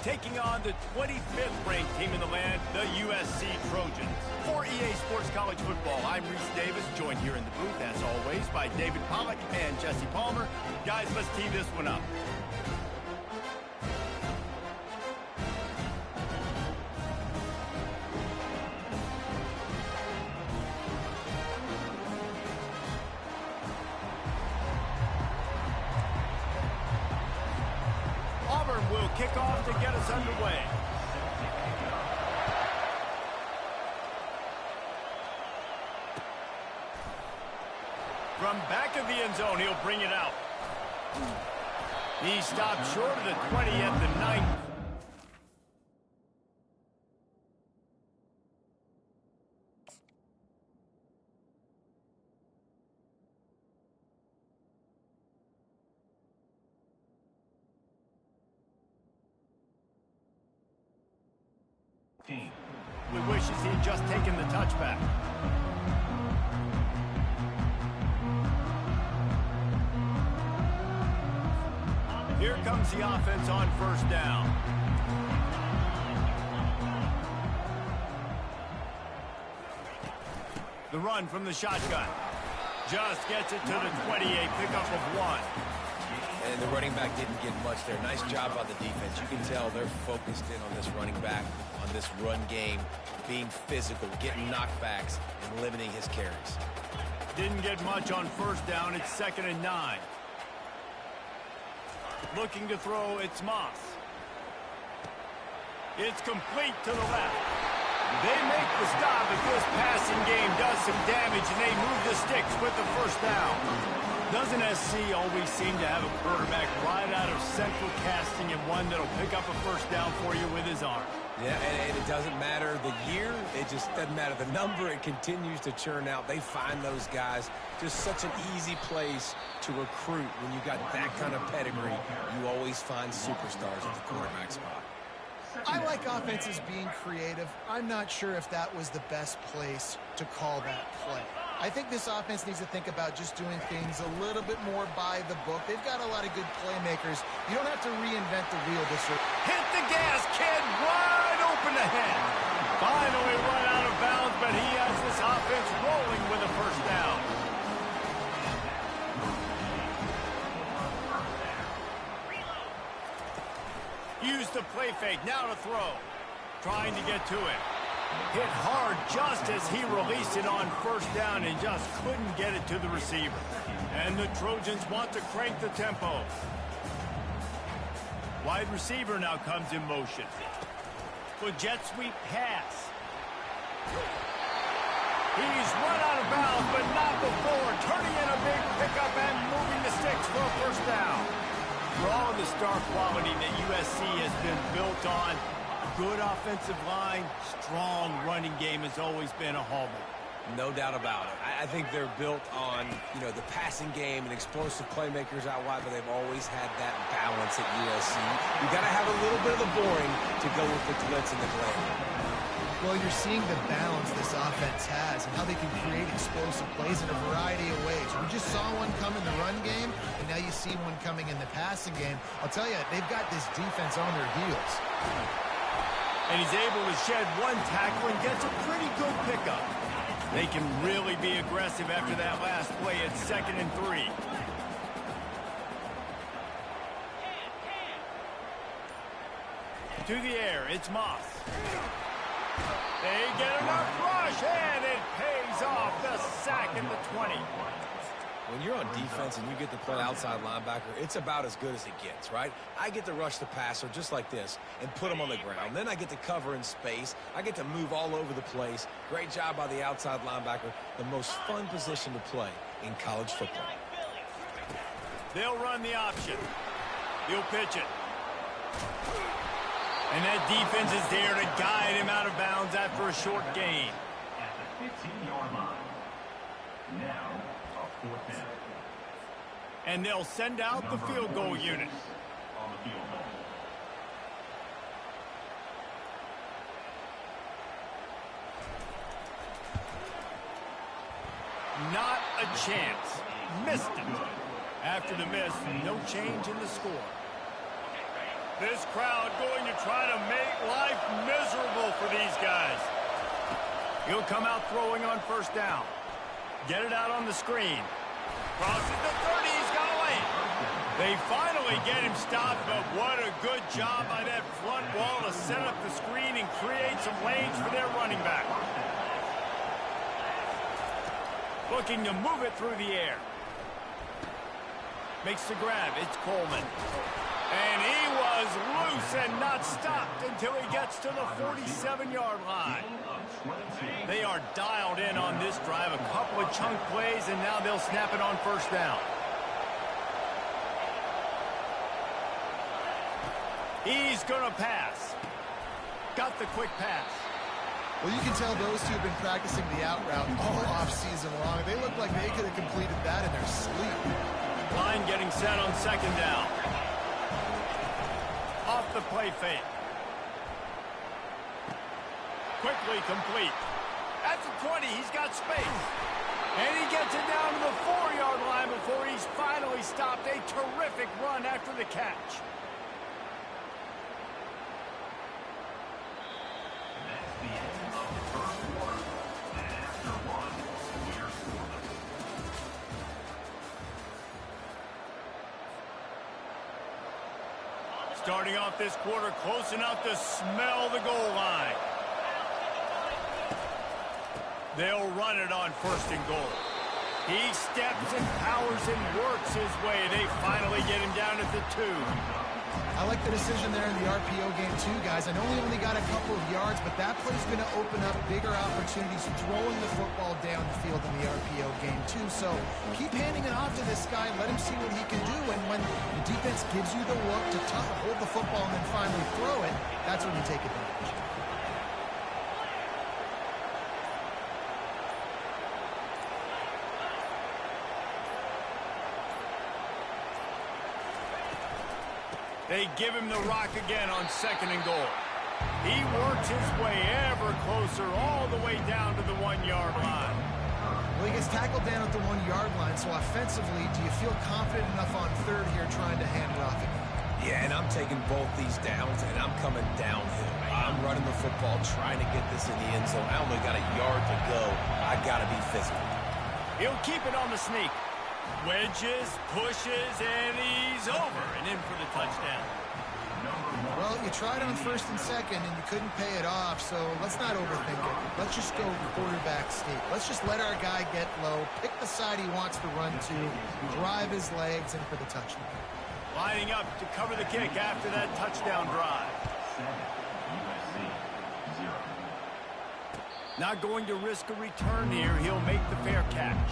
taking on the 25th ranked team in the land, the USC Trojans. For EA Sports College Football, I'm Reese Davis, joined here in the booth, as always, by David Pollack and Jesse Palmer. Guys, let's tee this one up. Auburn will kick off to get us underway. From back of the end zone, he'll bring it out. He stopped short of the 20 at the 9. We wish to see just taken the touchback. Here comes the offense on first down. The run from the shotgun. Just gets it to the 28, pickup of 1. And the running back didn't get much there. Nice job on the defense. You can tell they're focused in on this running back, on this run game, being physical, getting knockbacks, and limiting his carries. Didn't get much on first down. It's 2nd and 9. Looking to throw, it's Moss. It's complete to the left. They make the stop as this passing game does some damage, and they move the sticks with the first down. Doesn't SC always seem to have a quarterback right out of central casting and one that'll pick up a first down for you with his arm? Yeah, and it doesn't matter the year. It just doesn't matter the number. It continues to churn out. They find those guys. Just such an easy place to recruit when you got that kind of pedigree. You always find superstars at the quarterback spot. I like offenses being creative. I'm not sure if that was the best place to call that play. I think this offense needs to think about just doing things a little bit more by the book. They've got a lot of good playmakers. You don't have to reinvent the wheel this year. Hit the gas, kid, wide open ahead. Finally run out of bounds, but he has this offense rolling with a first down. Use the play fake, now to throw. Trying to get to it. Hit hard just as he released it on first down and just couldn't get it to the receiver. And the Trojans want to crank the tempo. Wide receiver now comes in motion. For jet sweep pass. He's run out of bounds, but not before. Turning in a big pickup and moving the sticks for a first down. For all of the star quality that USC has been built on, good offensive line, strong running game has always been a hallmark. No doubt about it. I think they're built on, the passing game and explosive playmakers out wide, but they've always had that balance at USC. You got to have a little bit of the boring to go with the glitz and the glamour. Well, you're seeing the balance this offense has and how they can create explosive plays in a variety of ways. We just saw one come in the run game, and now you see one coming in the passing game. I'll tell you, they've got this defense on their heels. And he's able to shed one tackle and gets a pretty good pickup. They can really be aggressive after that last play at 2nd and 3. To the air, it's Moss. They get enough rush, and it pays off. The sack in the 20. When you're on defense and you get to play outside linebacker, it's about as good as it gets, right? I get to rush the passer just like this and put him on the ground. Then I get to cover in space. I get to move all over the place. Great job by the outside linebacker. The most fun position to play in college football. They'll run the option. He'll pitch it. And that defense is there to guide him out of bounds after a short gain. 15-yard line. Now, a 4th down. And they'll send out the field goal unit. On the field goal. Not a chance. Missed it. After the miss, no change in the score. This crowd going to try to make life miserable for these guys. He'll come out throwing on 1st down. Get it out on the screen. Crosses the 30, he's got away. They finally get him stopped, but what a good job by that front wall to set up the screen and create some lanes for their running back. Looking to move it through the air. Makes the grab. It's Coleman. And he was loose and not stopped until he gets to the 47-yard line. They are dialed in on this drive. A couple of chunk plays, and now they'll snap it on 1st down. He's going to pass. Got the quick pass. Well, you can tell those two have been practicing the out route all offseason long. They look like they could have completed that in their sleep. Line getting set on 2nd down. Off the play fake. Quickly complete. At the 20, he's got space. And he gets it down to the 4-yard line before he's finally stopped. A terrific run after the catch. That's the end of the 1st quarter. And after 1, we're scoreless. Starting off this quarter close enough to smell the goal line. They'll run it on 1st and goal. He steps and powers and works his way. They finally get him down at the 2. I like the decision there in the RPO game too, guys. I know he only got a couple of yards, but that play's going to open up bigger opportunities throwing the football down the field in the RPO game too. So keep handing it off to this guy. Let him see what he can do. And when the defense gives you the look to hold the football and then finally throw it, that's when you take advantage. They give him the rock again on 2nd and goal. He works his way ever closer all the way down to the 1-yard line. Well, he gets tackled down at the 1-yard line, so offensively, do you feel confident enough on 3rd here trying to hand it off again? Yeah, and I'm taking both these downs, and I'm coming downhill. I'm running the football, trying to get this in the end zone. I only got a yard to go. I got to be physical. He'll keep it on the sneak. Wedges, pushes, and he's over and in for the touchdown. Well, you tried on 1st and 2nd, and you couldn't pay it off, so let's not overthink it. Let's just go quarterback sneak. Let's just let our guy get low, pick the side he wants to run to, drive his legs in for the touchdown. Lining up to cover the kick after that touchdown drive. USC, 0. Not going to risk a return here. He'll make the fair catch.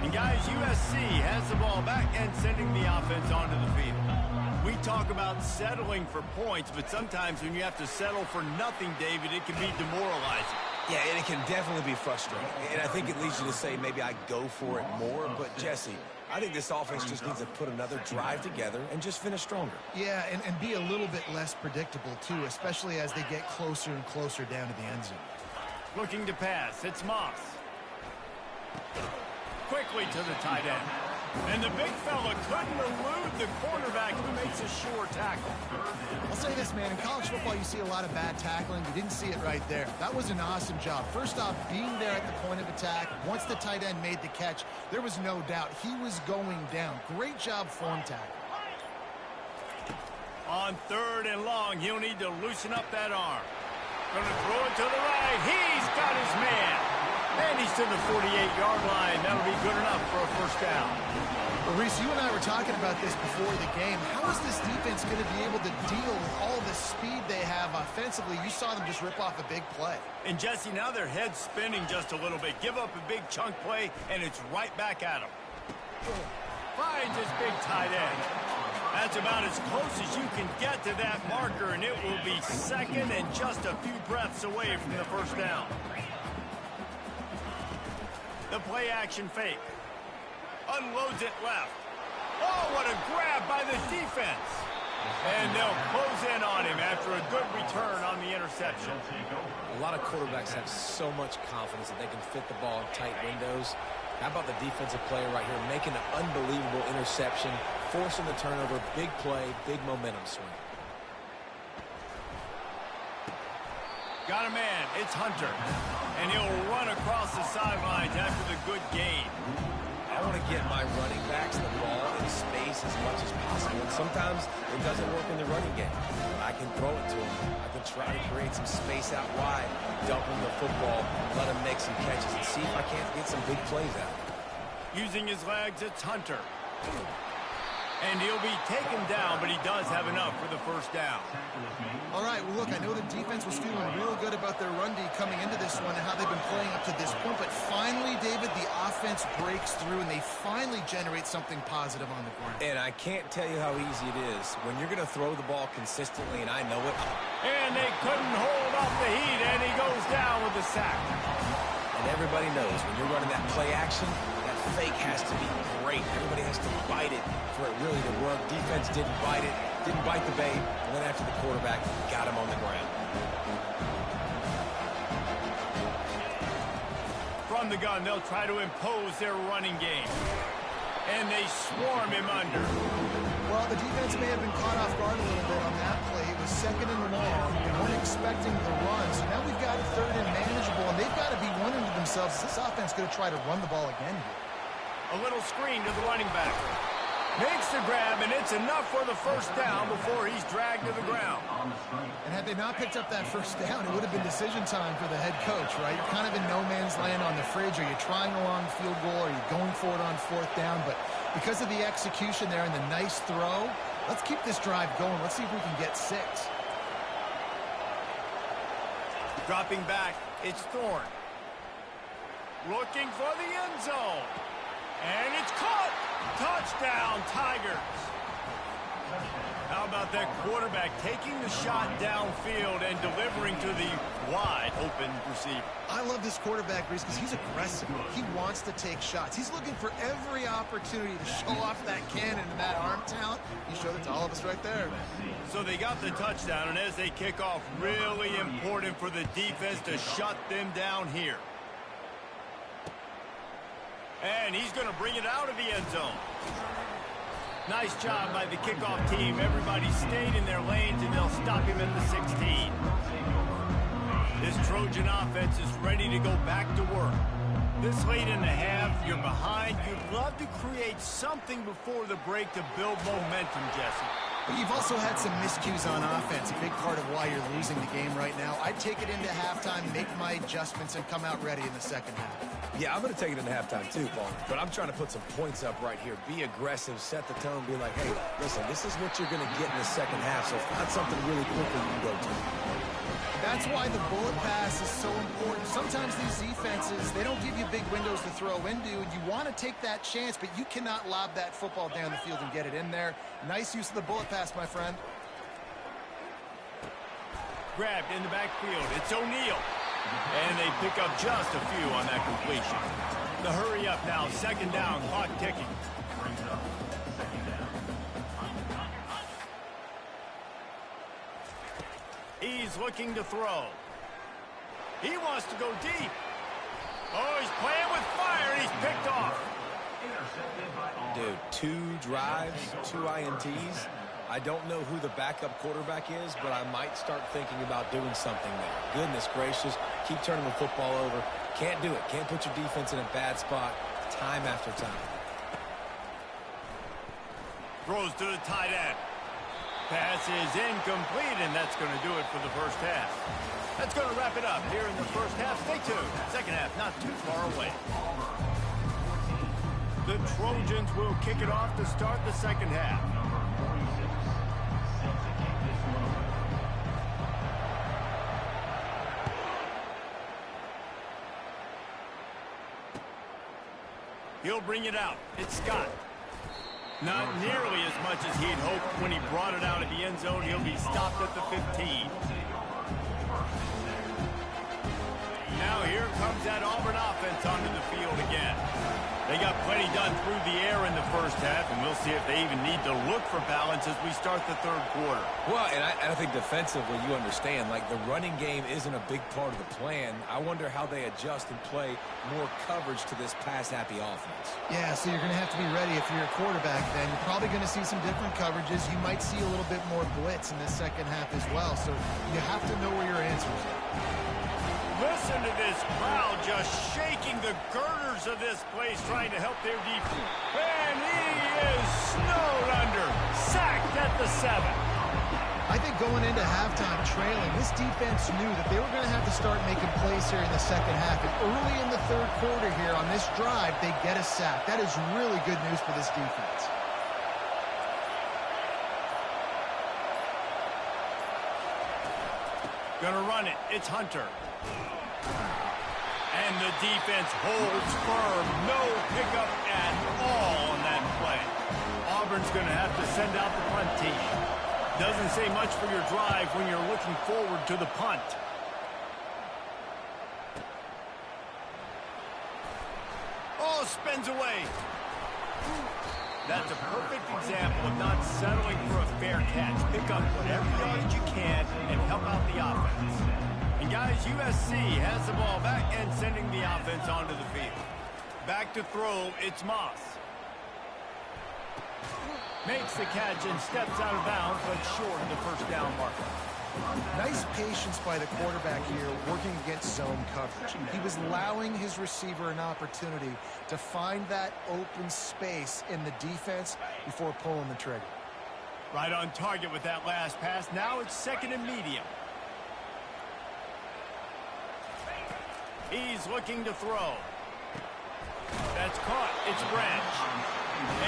And guys, USC has the ball back and sending the offense onto the field. We talk about settling for points, but sometimes when you have to settle for nothing, David, it can be demoralizing. Yeah, and it can definitely be frustrating. And I think it leads you to say maybe I go for it more. But, Jesse, I think this offense just needs to put another drive together and just finish stronger. Yeah, and be a little bit less predictable, too, especially as they get closer and closer down to the end zone. Looking to pass. It's Moss. Quickly to the tight end. And the big fella couldn't elude the cornerback who makes a sure tackle. I'll say this, man. In college football, you see a lot of bad tackling. You didn't see it right there. That was an awesome job. First off, being there at the point of attack. Once the tight end made the catch, there was no doubt he was going down. Great job form tackle. On 3rd and long, he'll need to loosen up that arm. Gonna throw it to the right. He's got his man. And he's to the 48-yard line. That'll be good enough for a 1st down. Well, Reese, you and I were talking about this before the game. How is this defense going to be able to deal with all the speed they have offensively? You saw them just rip off a big play. And, Jesse, now their head's spinning just a little bit. Give up a big chunk play, and it's right back at him. Finds his big tight end. That's about as close as you can get to that marker, and it will be second and just a few breaths away from the first down. The play action fake. Unloads it left. Oh, what a grab by the defense. And they'll close in on him after a good return on the interception. A lot of quarterbacks have so much confidence that they can fit the ball in tight windows. How about the defensive player right here making an unbelievable interception, forcing the turnover, big play, big momentum swing. Got a man, it's Hunter. And he'll run across the sidelines after the good gain. I want to get my running backs the ball in space as much as possible. And sometimes it doesn't work in the running game. But I can throw it to them. I can try to create some space out wide, dump them the football, let them make some catches, and see if I can't get some big plays out. Using his legs, it's Hunter. And he'll be taken down, but he does have enough for the first down. All right, well, look, I know the defense was feeling real good about their run D coming into this one and how they've been playing up to this point, but finally, David, the offense breaks through and they finally generate something positive on the ground. And I can't tell you how easy it is. When you're going to throw the ball consistently, and I know it. And they couldn't hold off the heat, and he goes down with the sack. And everybody knows when you're running that play action, that fake has to be great. Everybody has to bite it for it really to work. Defense didn't bite it, didn't bite the bait, and then after the quarterback got him on the ground. From the gun, they'll try to impose their running game. And they swarm him under. Well, the defense may have been caught off guard a little bit on that play. It was second and long. They weren't expecting the run. So now we've got a third and manageable, and they've got to be wondering to themselves, is this offense going to try to run the ball again here? A little screen to the running back. Makes the grab, and it's enough for the first down before he's dragged to the ground. And had they not picked up that first down, it would have been decision time for the head coach, right? You're kind of in no man's land on the fridge. Are you trying a long field goal? Are you going for it on fourth down? But because of the execution there and the nice throw, let's keep this drive going. Let's see if we can get 6. Dropping back, it's Thorne. Looking for the end zone. And it's caught. Touchdown, Tigers. How about that quarterback taking the shot downfield and delivering to the wide open receiver? I love this quarterback, Reese, because he's aggressive. He wants to take shots. He's looking for every opportunity to show off that cannon and that arm talent. He showed it to all of us right there. So they got the touchdown, and as they kick off, really important for the defense to shut them down here. And he's going to bring it out of the end zone. Nice job by the kickoff team. Everybody stayed in their lanes, and they'll stop him at the 16. This Trojan offense is ready to go back to work. This late in the half, you're behind. You'd love to create something before the break to build momentum, Jesse. But you've also had some miscues on offense, a big part of why you're losing the game right now. I'd take it into halftime, make my adjustments, and come out ready in the second half. Yeah, I'm going to take it into halftime too, Paul. But I'm trying to put some points up right here. Be aggressive, set the tone, be like, hey, listen, this is what you're going to get in the second half. So find something really quickly you can go to. That's why the bullet pass is so important. Sometimes these defenses, they don't give you big windows to throw into, and you want to take that chance, but you cannot lob that football down the field and get it in there. Nice use of the bullet pass, my friend. Grabbed in the backfield. It's O'Neal. And they pick up just a few on that completion. The hurry up now. Second down. Clock ticking. He's looking to throw. He wants to go deep. Oh, he's playing with fire, and he's picked off. Dude, 2 drives, 2 INTs. I don't know who the backup quarterback is, but I might start thinking about doing something there. Goodness gracious, keep turning the football over. Can't do it. Can't put your defense in a bad spot time after time. Throws to the tight end. Pass is incomplete, and that's going to do it for the first half. That's going to wrap it up here in the first half. Stay tuned. Second half not too far away. The Trojans will kick it off to start the second half. He'll bring it out. It's Scott. Not nearly as much as he'd hoped when he brought it out of the end zone. He'll be stopped at the 15. Now here comes that Auburn offense onto the field again. They got plenty done through the air in the first half, and we'll see if they even need to look for balance as we start the third quarter. Well, and I think defensively, you understand, like the running game isn't a big part of the plan. I wonder how they adjust and play more coverage to this pass-happy offense. Yeah, so you're going to have to be ready if you're a quarterback then. You're probably going to see some different coverages. You might see a little bit more blitz in the second half as well, so you have to know where your answers are. Listen to this crowd just shaking the girders of this place trying to help their defense. And he is snowed under. Sacked at the 7. I think going into halftime trailing, this defense knew that they were going to have to start making plays here in the second half. And early in the third quarter here on this drive, they get a sack. That is really good news for this defense. Gonna run it. It's Hunter. And the defense holds firm. No pickup at all on that play. Auburn's going to have to send out the punt team. Doesn't say much for your drive when you're looking forward to the punt. Oh, spins away. That's a perfect example of not settling for a fair catch. Pick up whatever yardage you can and help out the offense. And guys, USC has the ball back and sending the offense onto the field. Back to throw, it's Moss. Makes the catch and steps out of bounds, but short of the first down marker. Nice patience by the quarterback here working against zone coverage. He was allowing his receiver an opportunity to find that open space in the defense before pulling the trigger. Right on target with that last pass. Now it's second and medium. He's looking to throw. That's caught. It's Branch.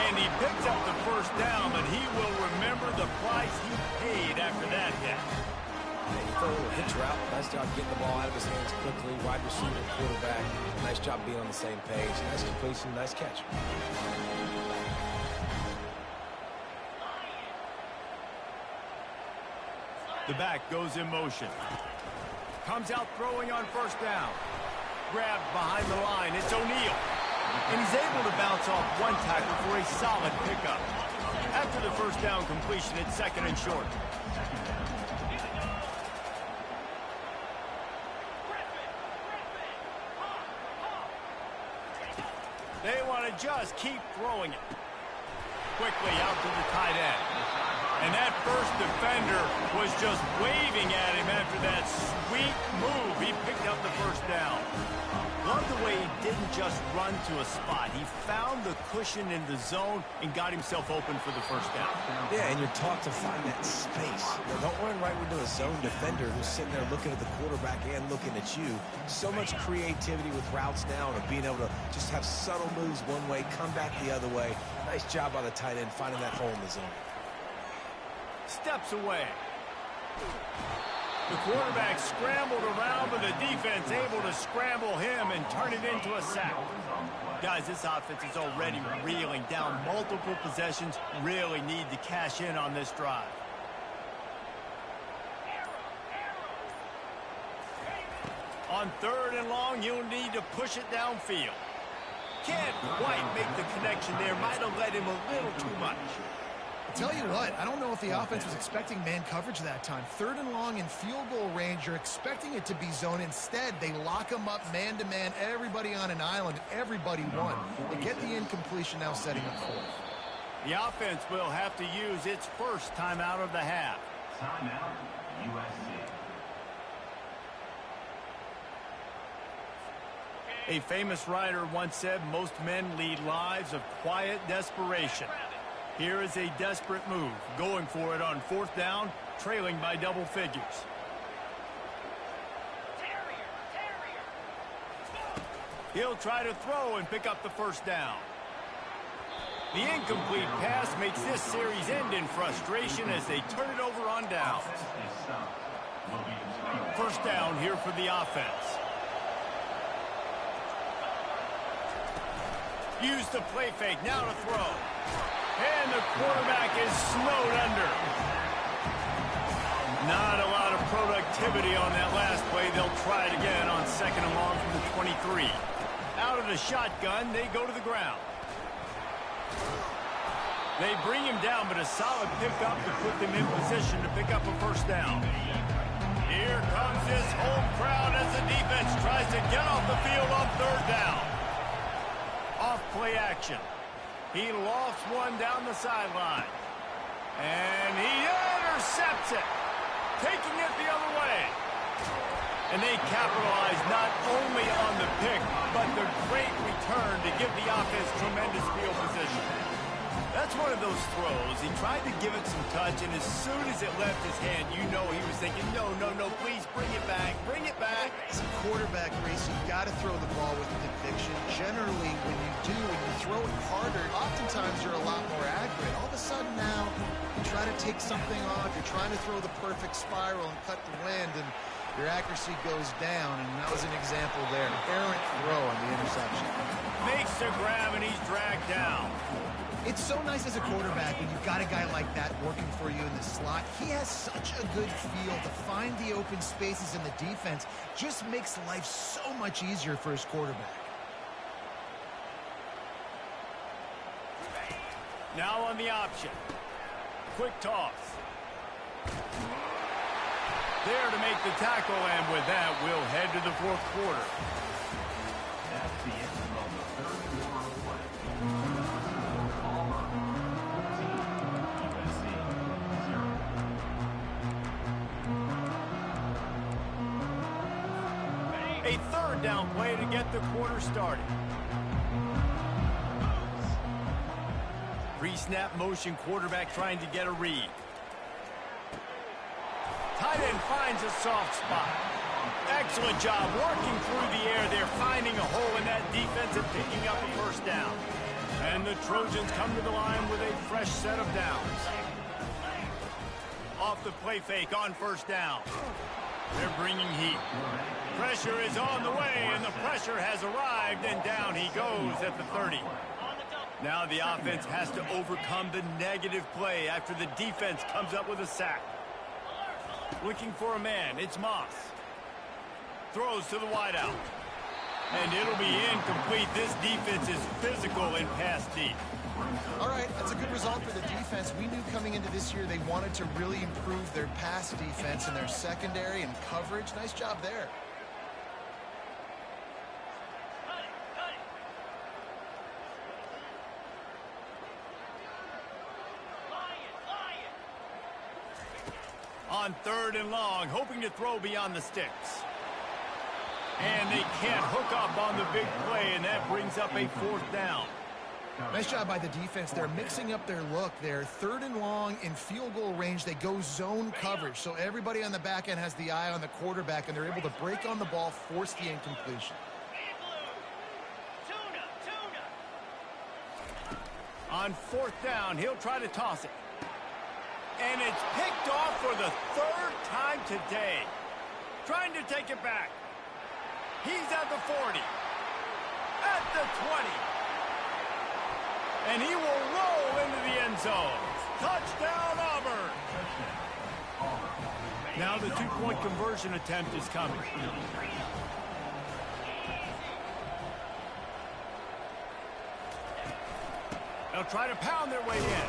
And he picks up the first down, but he will remember the price he paid after that hit. Yeah, he threw a little hitch route. Nice job getting the ball out of his hands quickly. Wide receiver, quarterback. Nice job being on the same page. Nice completion, nice catch. The back goes in motion. Comes out throwing on first down. Grabbed behind the line. It's O'Neal. And he's able to bounce off one tackle for a solid pickup. After the first down completion, it's second and short. They want to just keep throwing it. Quickly out to the tight end. And that first defender was just waving at him after that sweet move. He picked up the first down. Love the way he didn't just run to a spot. He found the cushion in the zone and got himself open for the first down. Yeah, and you're taught to find that space. Don't run right into a zone defender who's sitting there looking at the quarterback and looking at you. So much creativity with routes now and being able to just have subtle moves one way, come back the other way. Nice job by the tight end finding that hole in the zone. Steps away. The quarterback scrambled around, but the defense able to scramble him and turn it into a sack. Guys, this offense is already reeling down multiple possessions. Really need to cash in on this drive. On third and long, you'll need to push it downfield. Can't quite make the connection there. Might have let him a little too much. I'll tell you what, I don't know if the offense was expecting man coverage that time. Third and long in field goal range, you're expecting it to be zone. Instead, they lock them up man-to-man, everybody on an island, everybody won. They get the incompletion now setting up fourth. The offense will have to use its first timeout of the half. Timeout, USC. A famous writer once said, most men lead lives of quiet desperation. Here is a desperate move, going for it on fourth down, trailing by double figures. He'll try to throw and pick up the first down. The incomplete pass makes this series end in frustration as they turn it over on down. First down here for the offense. Use the play fake, now to throw. And the quarterback is snowed under. Not a lot of productivity on that last play. They'll try it again on 2nd and long from the 23. Out of the shotgun, they go to the ground. They bring him down, but a solid pickup to put them in position to pick up a first down. Here comes this home crowd as the defense tries to get off the field on 3rd down. Off play action. He lofts one down the sideline. And he intercepts it, taking it the other way. And they capitalize not only on the pick, but the great return to give the offense tremendous field position. That's one of those throws. He tried to give it some touch, and as soon as it left his hand, you know he was thinking, no, please bring it back, bring it back. As a quarterback race, you've got to throw the ball with conviction. Generally, when you do, when you throw it harder, oftentimes you're a lot more accurate. All of a sudden now, you try to take something off, you're trying to throw the perfect spiral and cut the wind, and your accuracy goes down, and that was an example there. Errant throw on the interception. Makes the grab, and he's dragged down. It's so nice as a quarterback when you've got a guy like that working for you in the slot. He has such a good feel to find the open spaces in the defense. Just makes life so much easier for his quarterback. Now on the option. Quick toss. There to make the tackle, and with that, we'll head to the 4th quarter. That's the end of the 3rd quarter of play. A 3rd down play to get the quarter started. Pre-snap motion, quarterback trying to get a read. Tight end finds a soft spot. Excellent job working through the air there, finding a hole in that defense and picking up a first down. And the Trojans come to the line with a fresh set of downs. Off the play fake on 1st down. They're bringing heat. Pressure is on the way, and the pressure has arrived, and down he goes at the 30. Now the offense has to overcome the negative play after the defense comes up with a sack. Looking for a man, it's Moss. Throws to the wideout. And it'll be incomplete. This defense is physical and pass deep. All right, that's a good result for the defense. We knew coming into this year they wanted to really improve their pass defense and their secondary and coverage. Nice job there. On 3rd and long, hoping to throw beyond the sticks. And they can't hook up on the big play, and that brings up a 4th down. Nice job by the defense. They're mixing up their look. They're 3rd and long in field goal range. They go zone coverage, so everybody on the back end has the eye on the quarterback, and they're able to break on the ball, force the incompletion. On 4th down, he'll try to toss it. And it's picked off for the 3rd time today. Trying to take it back. He's at the 40. At the 20. And he will roll into the end zone. Touchdown, Auburn. Now the 2-point conversion attempt is coming. They'll try to pound their way in.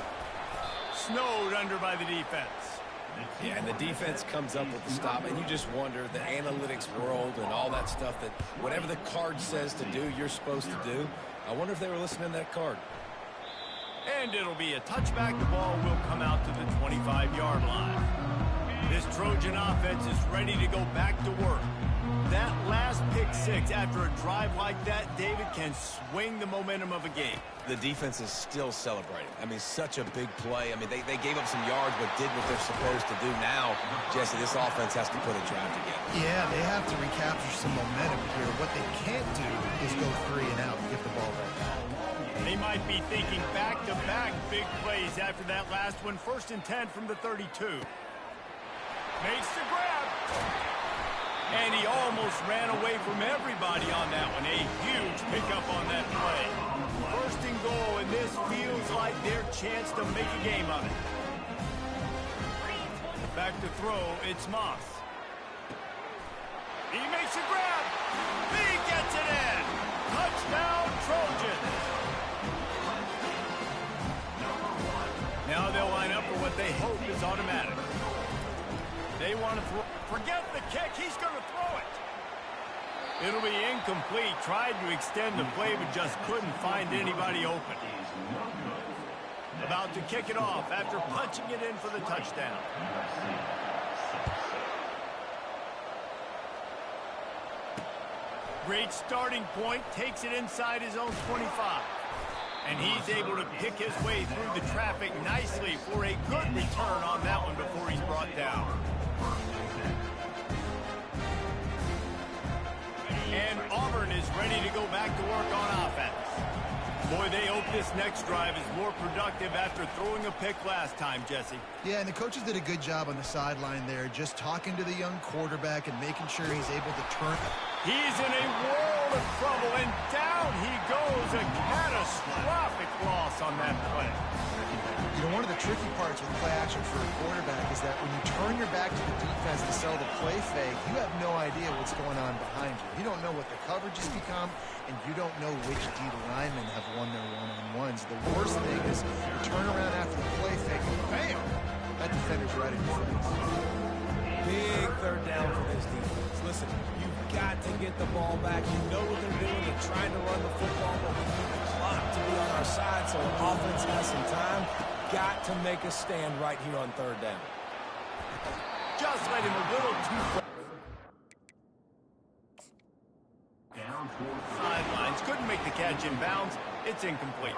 Snowed under by the defense. Yeah, and the defense comes up with the stop, and you just wonder, the analytics world and all that stuff, that whatever the card says to do, you're supposed to do. I wonder if they were listening to that card. And it'll be a touchback. The ball will come out to the 25-yard line. This Trojan offense is ready to go back to work. That last pick six after a drive like that, David, can swing the momentum of a game. The defense is still celebrating. I mean, such a big play. I mean, they gave up some yards but did what they're supposed to do. Now, Jesse, this offense has to put a drive together. Yeah, they have to recapture some momentum here. What they can't do is go 3 and out and get the ball right back. They might be thinking back-to-back big plays after that last one. 1st and 10 from the 32. Makes the grab. And he almost ran away from everybody on that one. A huge pickup on that play. First and goal, and this feels like their chance to make a game of it. Back to throw, it's Moss. He makes a grab. He gets it in. Touchdown, Trojans. Now they'll line up for what they hope is automatic. They want to throw. Forget the kick. He's going to throw it. It'll be incomplete. Tried to extend the play, but just couldn't find anybody open. About to kick it off after punching it in for the touchdown. Great starting point. Takes it inside his own 25. And he's able to pick his way through the traffic nicely for a good return on that one before he's brought down. And Auburn is ready to go back to work on offense. Boy, they hope this next drive is more productive after throwing a pick last time, Jesse. Yeah, and the coaches did a good job on the sideline there, just talking to the young quarterback and making sure he's able to turn. He's in a world of trouble, and down he goes. A catastrophic loss on that play. You know, one of the tricky parts with play action for a quarterback is that when you turn your back to the defense to sell the play fake, you have no idea what's going on behind you. You don't know what the coverage has become, and you don't know which D linemen have won their one-on-ones. The worst thing is you turn around after the play fake, and bam! That defender's right in your face. Big third down for this defense. Listen, you've got to get the ball back. You know what they're doing. They're trying to run the football, but we need the clock to be on our side so the offense has some time. Got to make a stand right here on third down. Just let him a little too far. Sidelines. Couldn't make the catch in bounds. It's incomplete.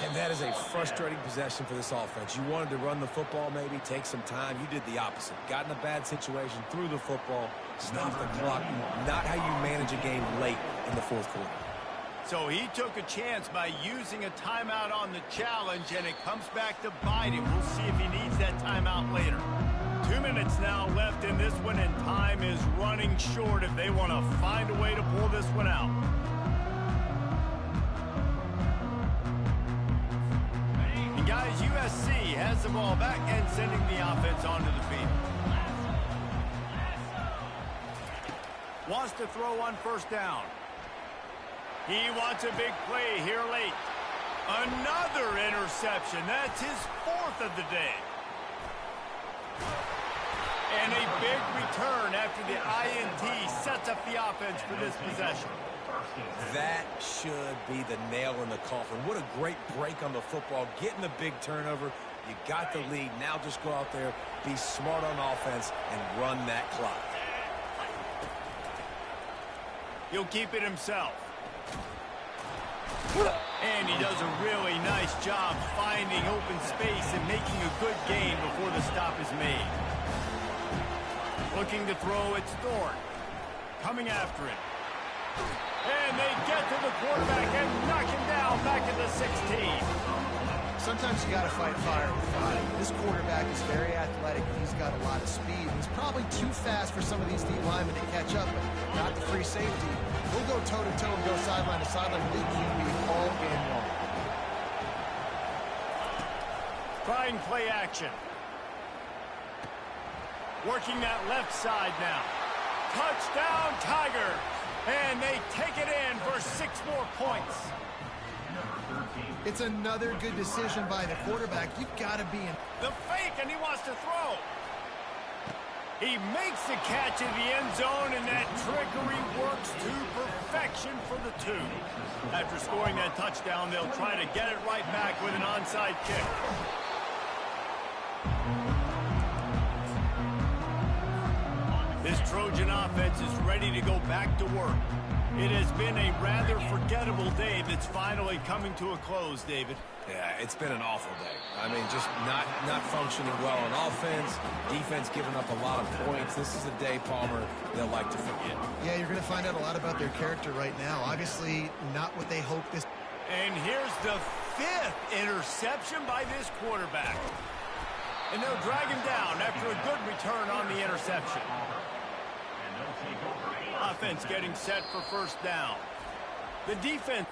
And that is a frustrating possession for this offense. You wanted to run the football, maybe take some time. You did the opposite. Got in a bad situation, threw the football, stopped the clock. Not how you manage a game late in the fourth quarter. So he took a chance by using a timeout on the challenge, and it comes back to bite him. We'll see if he needs that timeout later. 2 minutes now left in this one, and time is running short if they want to find a way to pull this one out. And guys, USC has the ball back and sending the offense onto the field. Wants to throw on first down. He wants a big play here late. Another interception. That's his fourth of the day. And a big return after the INT sets up the offense for this possession. That should be the nail in the coffin. What a great break on the football. Getting the big turnover. You got the lead. Now just go out there, be smart on offense, and run that clock. He'll keep it himself. And he does a really nice job finding open space and making a good gain before the stop is made. Looking to throw, it's Thorne. Coming after it. And they get to the quarterback and knock him down back at the 16. Sometimes you got to fight fire with fire. This quarterback is very athletic, and he's got a lot of speed. He's probably too fast for some of these D linemen to catch up, but not the free safety. He'll go toe-to-toe and go sideline to sideline with the QB all game long. Trying play action. Working that left side now. Touchdown, Tigers! And they take it in for 6 more points. It's another good decision by the quarterback. You've got to be in. The fake, and he wants to throw. He makes the catch in the end zone, and that trickery works to perfection for the 2. After scoring that touchdown, they'll try to get it right back with an onside kick. This Trojan offense is ready to go back to work. It has been a rather forgettable day that's finally coming to a close, David. Yeah, it's been an awful day. I mean, just not functioning well on offense. Defense giving up a lot of points. This is a day, Palmer, they'll like to forget. Yeah, you're going to find out a lot about their character right now. Obviously, not what they hoped this. And here's the 5th interception by this quarterback. And they'll drag him down after a good return on the interception. Offense getting set for first down. The defense.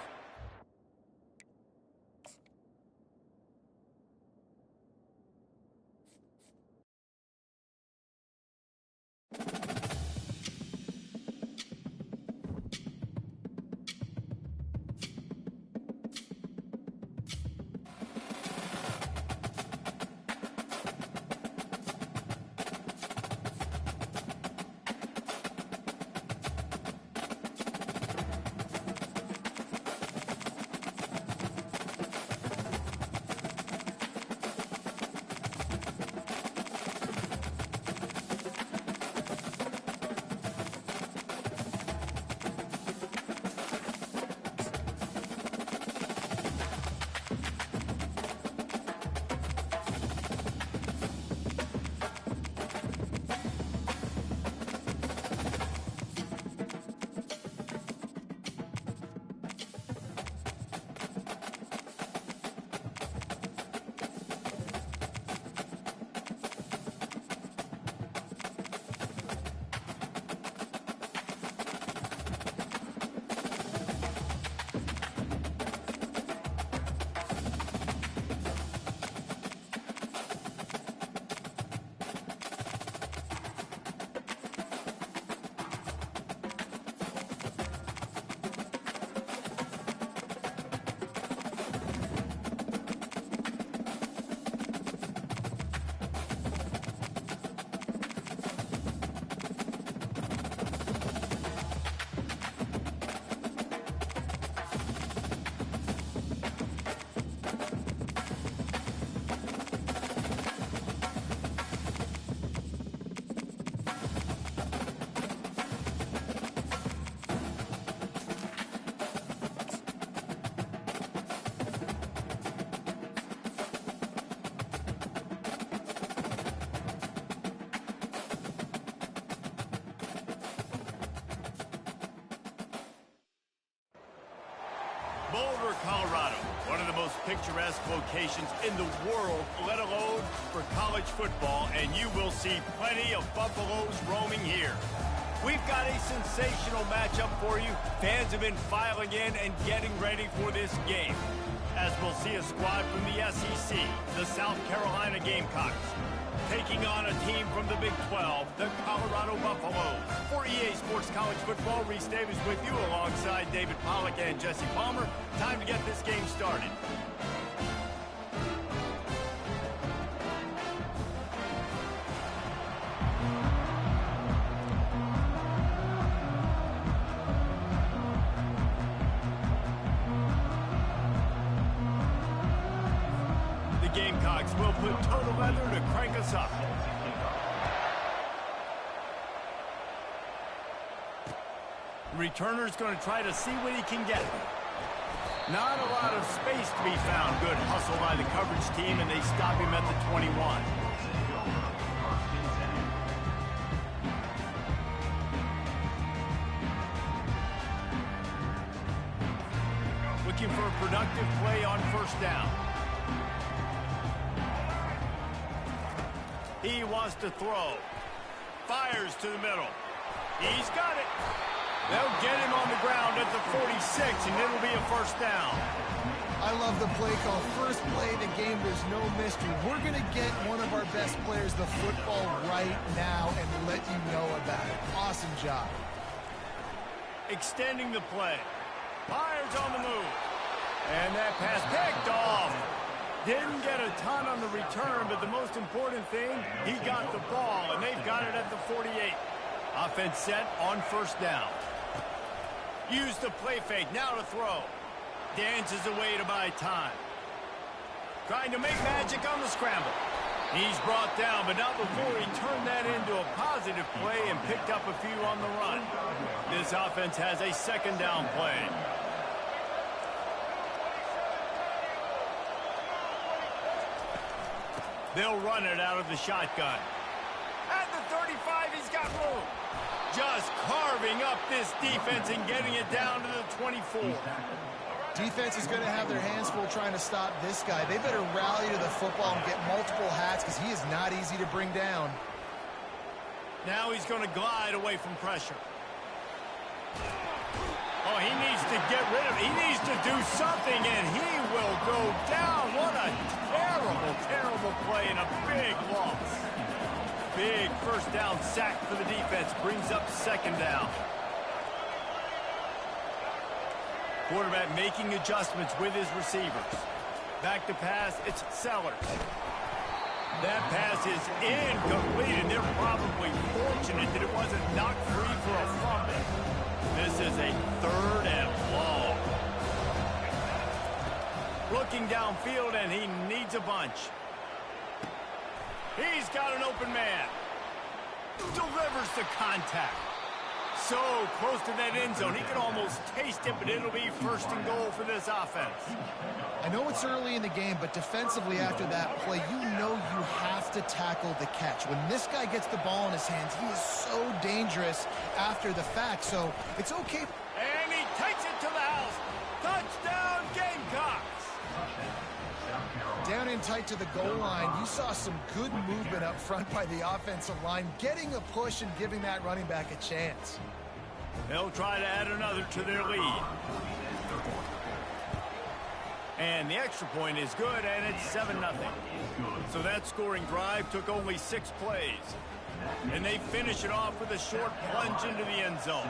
Boulder, Colorado, one of the most picturesque locations in the world, let alone for college football, and you will see plenty of Buffaloes roaming here. We've got a sensational matchup for you. Fans have been filing in and getting ready for this game, as we'll see a squad from the SEC, the South Carolina Gamecocks, taking on a team from the Big 12, the Colorado Buffaloes. For EA Sports College Football, Reese Davis with you alongside David Pollack and Jesse Palmer. Time to get this game started. The Gamecocks will put total leather to crank us up. The returner's going to try to see what he can get. Not a lot of space to be found. Good hustle by the coverage team, and they stop him at the 21. Looking for a productive play on first down. He wants to throw. Fires to the middle. He's got it. They'll get him on the ground at the 46, and it'll be a first down. I love the play call. First play of the game, there's no mystery. We're going to get one of our best players the football right now and let you know about it. Awesome job. Extending the play. Fires on the move. And that pass picked off. Didn't get a ton on the return, but the most important thing, he got the ball, and they've got it at the 48. Offense set on first down. Use the play fake, now to throw. Dances away to buy time. Trying to make magic on the scramble. He's brought down, but not before he turned that into a positive play and picked up a few on the run. This offense has a second down play. They'll run it out of the shotgun. At the 35, he's got room. Just carving up this defense and getting it down to the 24. Defense is going to have their hands full trying to stop this guy. They better rally to the football and get multiple hats because he is not easy to bring down. Now he's going to glide away from pressure. Oh, he needs to get rid of it. He needs to do something, and he will go down. What a terrible, terrible play and a big loss. Big first down sack for the defense. Brings up second down. Quarterback making adjustments with his receivers. Back to pass, it's Sellers. That pass is incomplete, and they're probably fortunate that it wasn't knocked free for a fumble. This is a 3rd and long. Looking downfield, and he needs a bunch. He's got an open man. Delivers the contact. So close to that end zone. He can almost taste it, but it'll be 1st and goal for this offense. I know it's early in the game, but defensively after that play, you know you have to tackle the catch. When this guy gets the ball in his hands, he is so dangerous after the fact, so it's okay. And he takes it to the house. Touchdown, Gamecocks. Down in tight to the goal line, you saw some good movement up front by the offensive line, getting a push and giving that running back a chance. They'll try to add another to their lead. And the extra point is good, and it's 7-0. So that scoring drive took only 6 plays. And they finish it off with a short plunge into the end zone.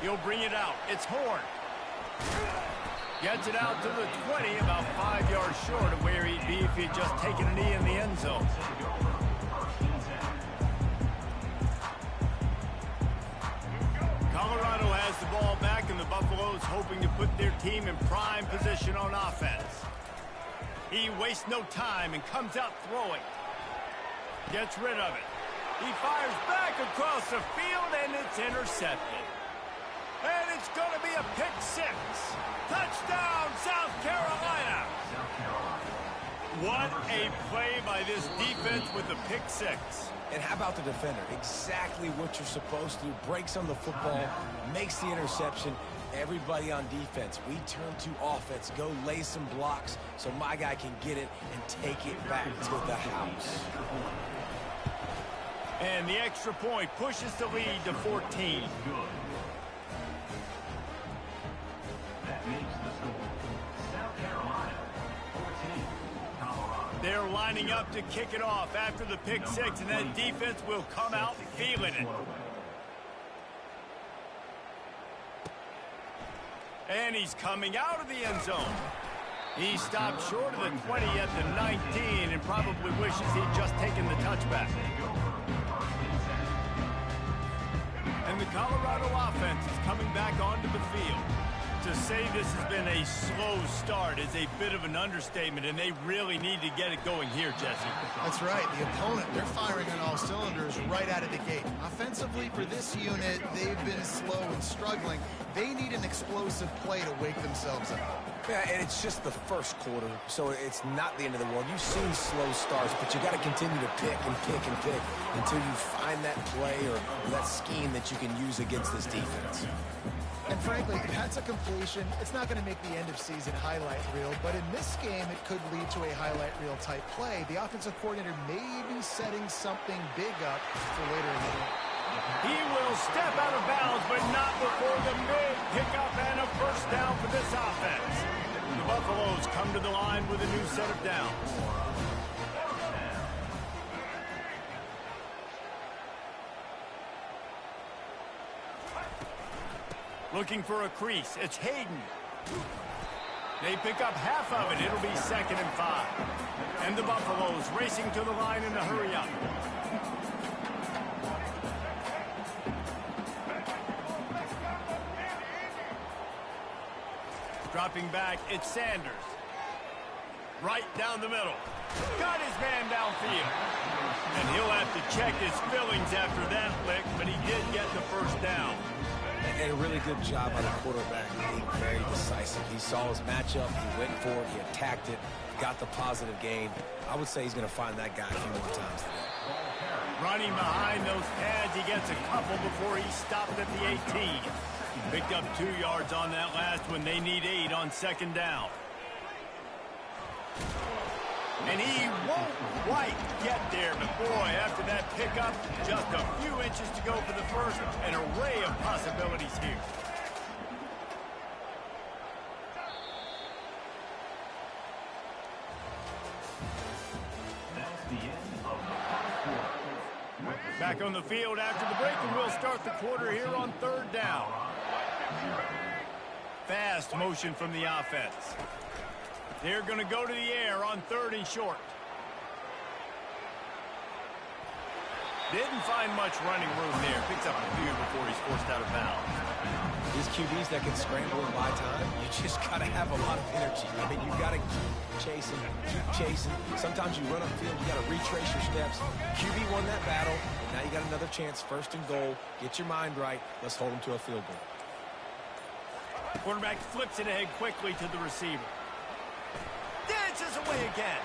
He'll bring it out. It's Horn. Gets it out to the 20, about 5 yards short of where he'd be if he'd just taken a knee in the end zone. Colorado has the ball back, and the Buffaloes hoping to put their team in prime position on offense. He wastes no time and comes out throwing. Gets rid of it. He fires back across the field, and it's intercepted. And it's going to be a pick 6. Touchdown, South Carolina. What a play by this defense with the pick 6. And how about the defender? Exactly what you're supposed to do. Breaks on the football, makes the interception. Everybody on defense, we turn to offense. Go lay some blocks so my guy can get it and take it back to the house. And the extra point pushes the lead to 14. That makes the score. South Carolina, 14. Colorado. They're lining up to kick it off after the pick 6, and that defense will come out feeling it. And he's coming out of the end zone. He stopped short of the 20 at the 19 and probably wishes he'd just taken the touchback. And the Colorado offense is coming back onto the field. To say this has been a slow start is a bit of an understatement, and they really need to get it going here, Jesse. That's right. The opponent, they're firing on all cylinders right out of the gate. Offensively, for this unit, they've been slow and struggling. They need an explosive play to wake themselves up. Yeah, and it's just the first quarter, so it's not the end of the world. You've seen slow starts, but you got to continue to pick and pick and pick until you find that play or that scheme that you can use against this defense. And frankly, if that's a completion, it's not going to make the end-of-season highlight reel, but in this game, it could lead to a highlight reel type play. The offensive coordinator may be setting something big up for later in the game. He will step out of bounds, but not before the big pickup and a first down for this offense. The Buffaloes come to the line with a new set of downs. Looking for a crease. It's Hayden. They pick up half of it. It'll be 2nd and 5. And the Buffaloes racing to the line in a hurry up. Dropping back, it's Sanders. Right down the middle. Got his man downfield. And he'll have to check his feelings after that lick, but he did get the first down. And a really good job by the quarterback being very decisive. He saw his matchup, he went for it, he attacked it, got the positive gain. I would say he's going to find that guy a few more times today. Running behind those pads, he gets a couple before he stopped at the 18. Picked up 2 yards on that last one. They need 8 on 2nd down. And he won't quite get there, but boy, after that pickup, just a few inches to go for the first. An array of possibilities here. That's the end of the first quarter. Back on the field after the break, and we'll start the quarter here on third down. Fast motion from the offense. They're going to go to the air on third and short. Didn't find much running room there. Picks up a few before he's forced out of bounds. These QBs that can scramble and buy time, you just got to have a lot of energy. I mean, you got to keep chasing. Sometimes you run upfield, you got to retrace your steps. QB won that battle, and now you got another chance, first and goal. Get your mind right. Let's hold them to a field goal. Quarterback flips it ahead quickly to the receiver. Dances away again.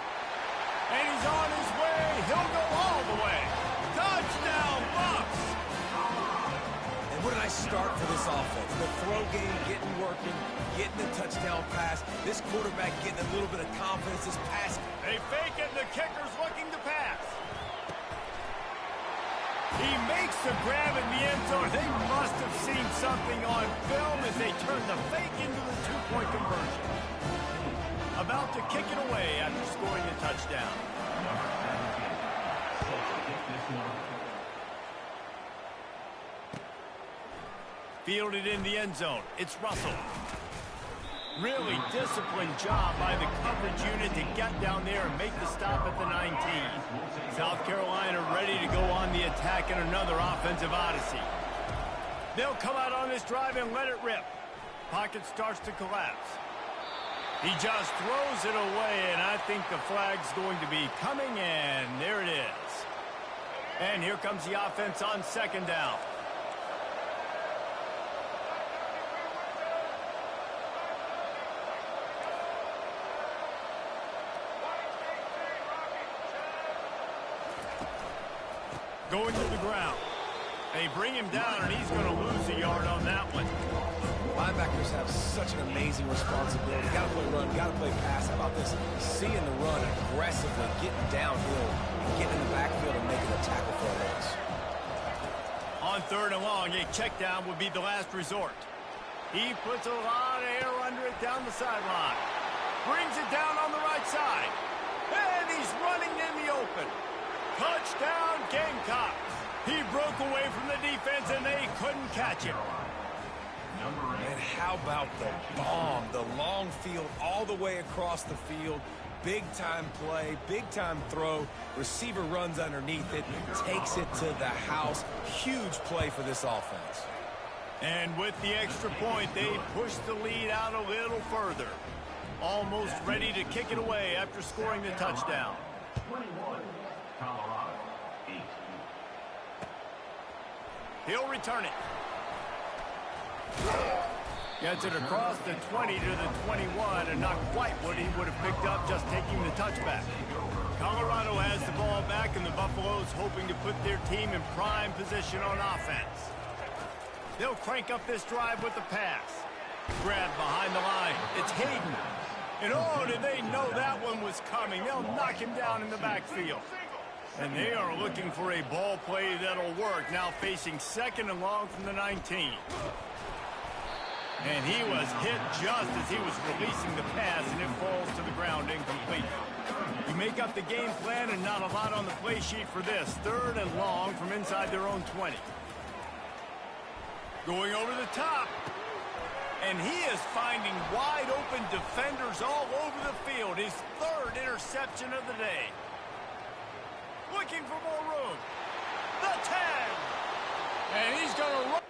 And he's on his way. He'll go all the way. Touchdown, Bucs! And what a nice start for this offense. The throw game getting working, getting the touchdown pass. This quarterback getting a little bit of confidence. This pass. They fake it, and the kicker's looking to pass. He makes the grab in the end zone. They must have seen something on film as they turn the fake into the two-point conversion. About to kick it away after scoring a touchdown. Fielded in the end zone. It's Russell. Really disciplined job by the coverage unit to get down there and make the stop at the 19. South Carolina ready to go on the attack in another offensive odyssey. They'll come out on this drive and let it rip. Pocket starts to collapse. He just throws it away, and I think the flag's going to be coming, and there it is. And here comes the offense on second down. Going to the ground. They bring him down, and he's going to lose a yard on that one. Linebackers have such an amazing responsibility. Got to play run, got to play pass. How about this? Seeing the run aggressively, getting downhill, and getting in the backfield and making a tackle for a loss. On third and long, a check down would be the last resort. He puts a lot of air under it down the sideline. Brings it down on the right side. And he's running in the open. Touchdown, Gamecocks. He broke away from the defense, and they couldn't catch him. And how about the bomb? The long field all the way across the field. Big-time play, big-time throw. Receiver runs underneath it, takes it to the house. Huge play for this offense. And with the extra point, they push the lead out a little further. Almost ready to kick it away after scoring the touchdown. 21, Colorado, 8. He'll return it. Gets it across the 20 to the 21, and not quite what he would have picked up just taking the touchback. Colorado has the ball back, and the Buffaloes hoping to put their team in prime position on offense. They'll crank up this drive with the pass. Grab behind the line. It's Hayden. And oh, did they know that one was coming. They'll knock him down in the backfield. And they are looking for a ball play that'll work. Now facing second and long from the 19. And he was hit just as he was releasing the pass, and it falls to the ground incomplete. You make up the game plan, and not a lot on the play sheet for this. Third and long from inside their own 20. Going over the top. And he is finding wide open defenders all over the field. His third interception of the day. Looking for more room. The 10. And he's going to run.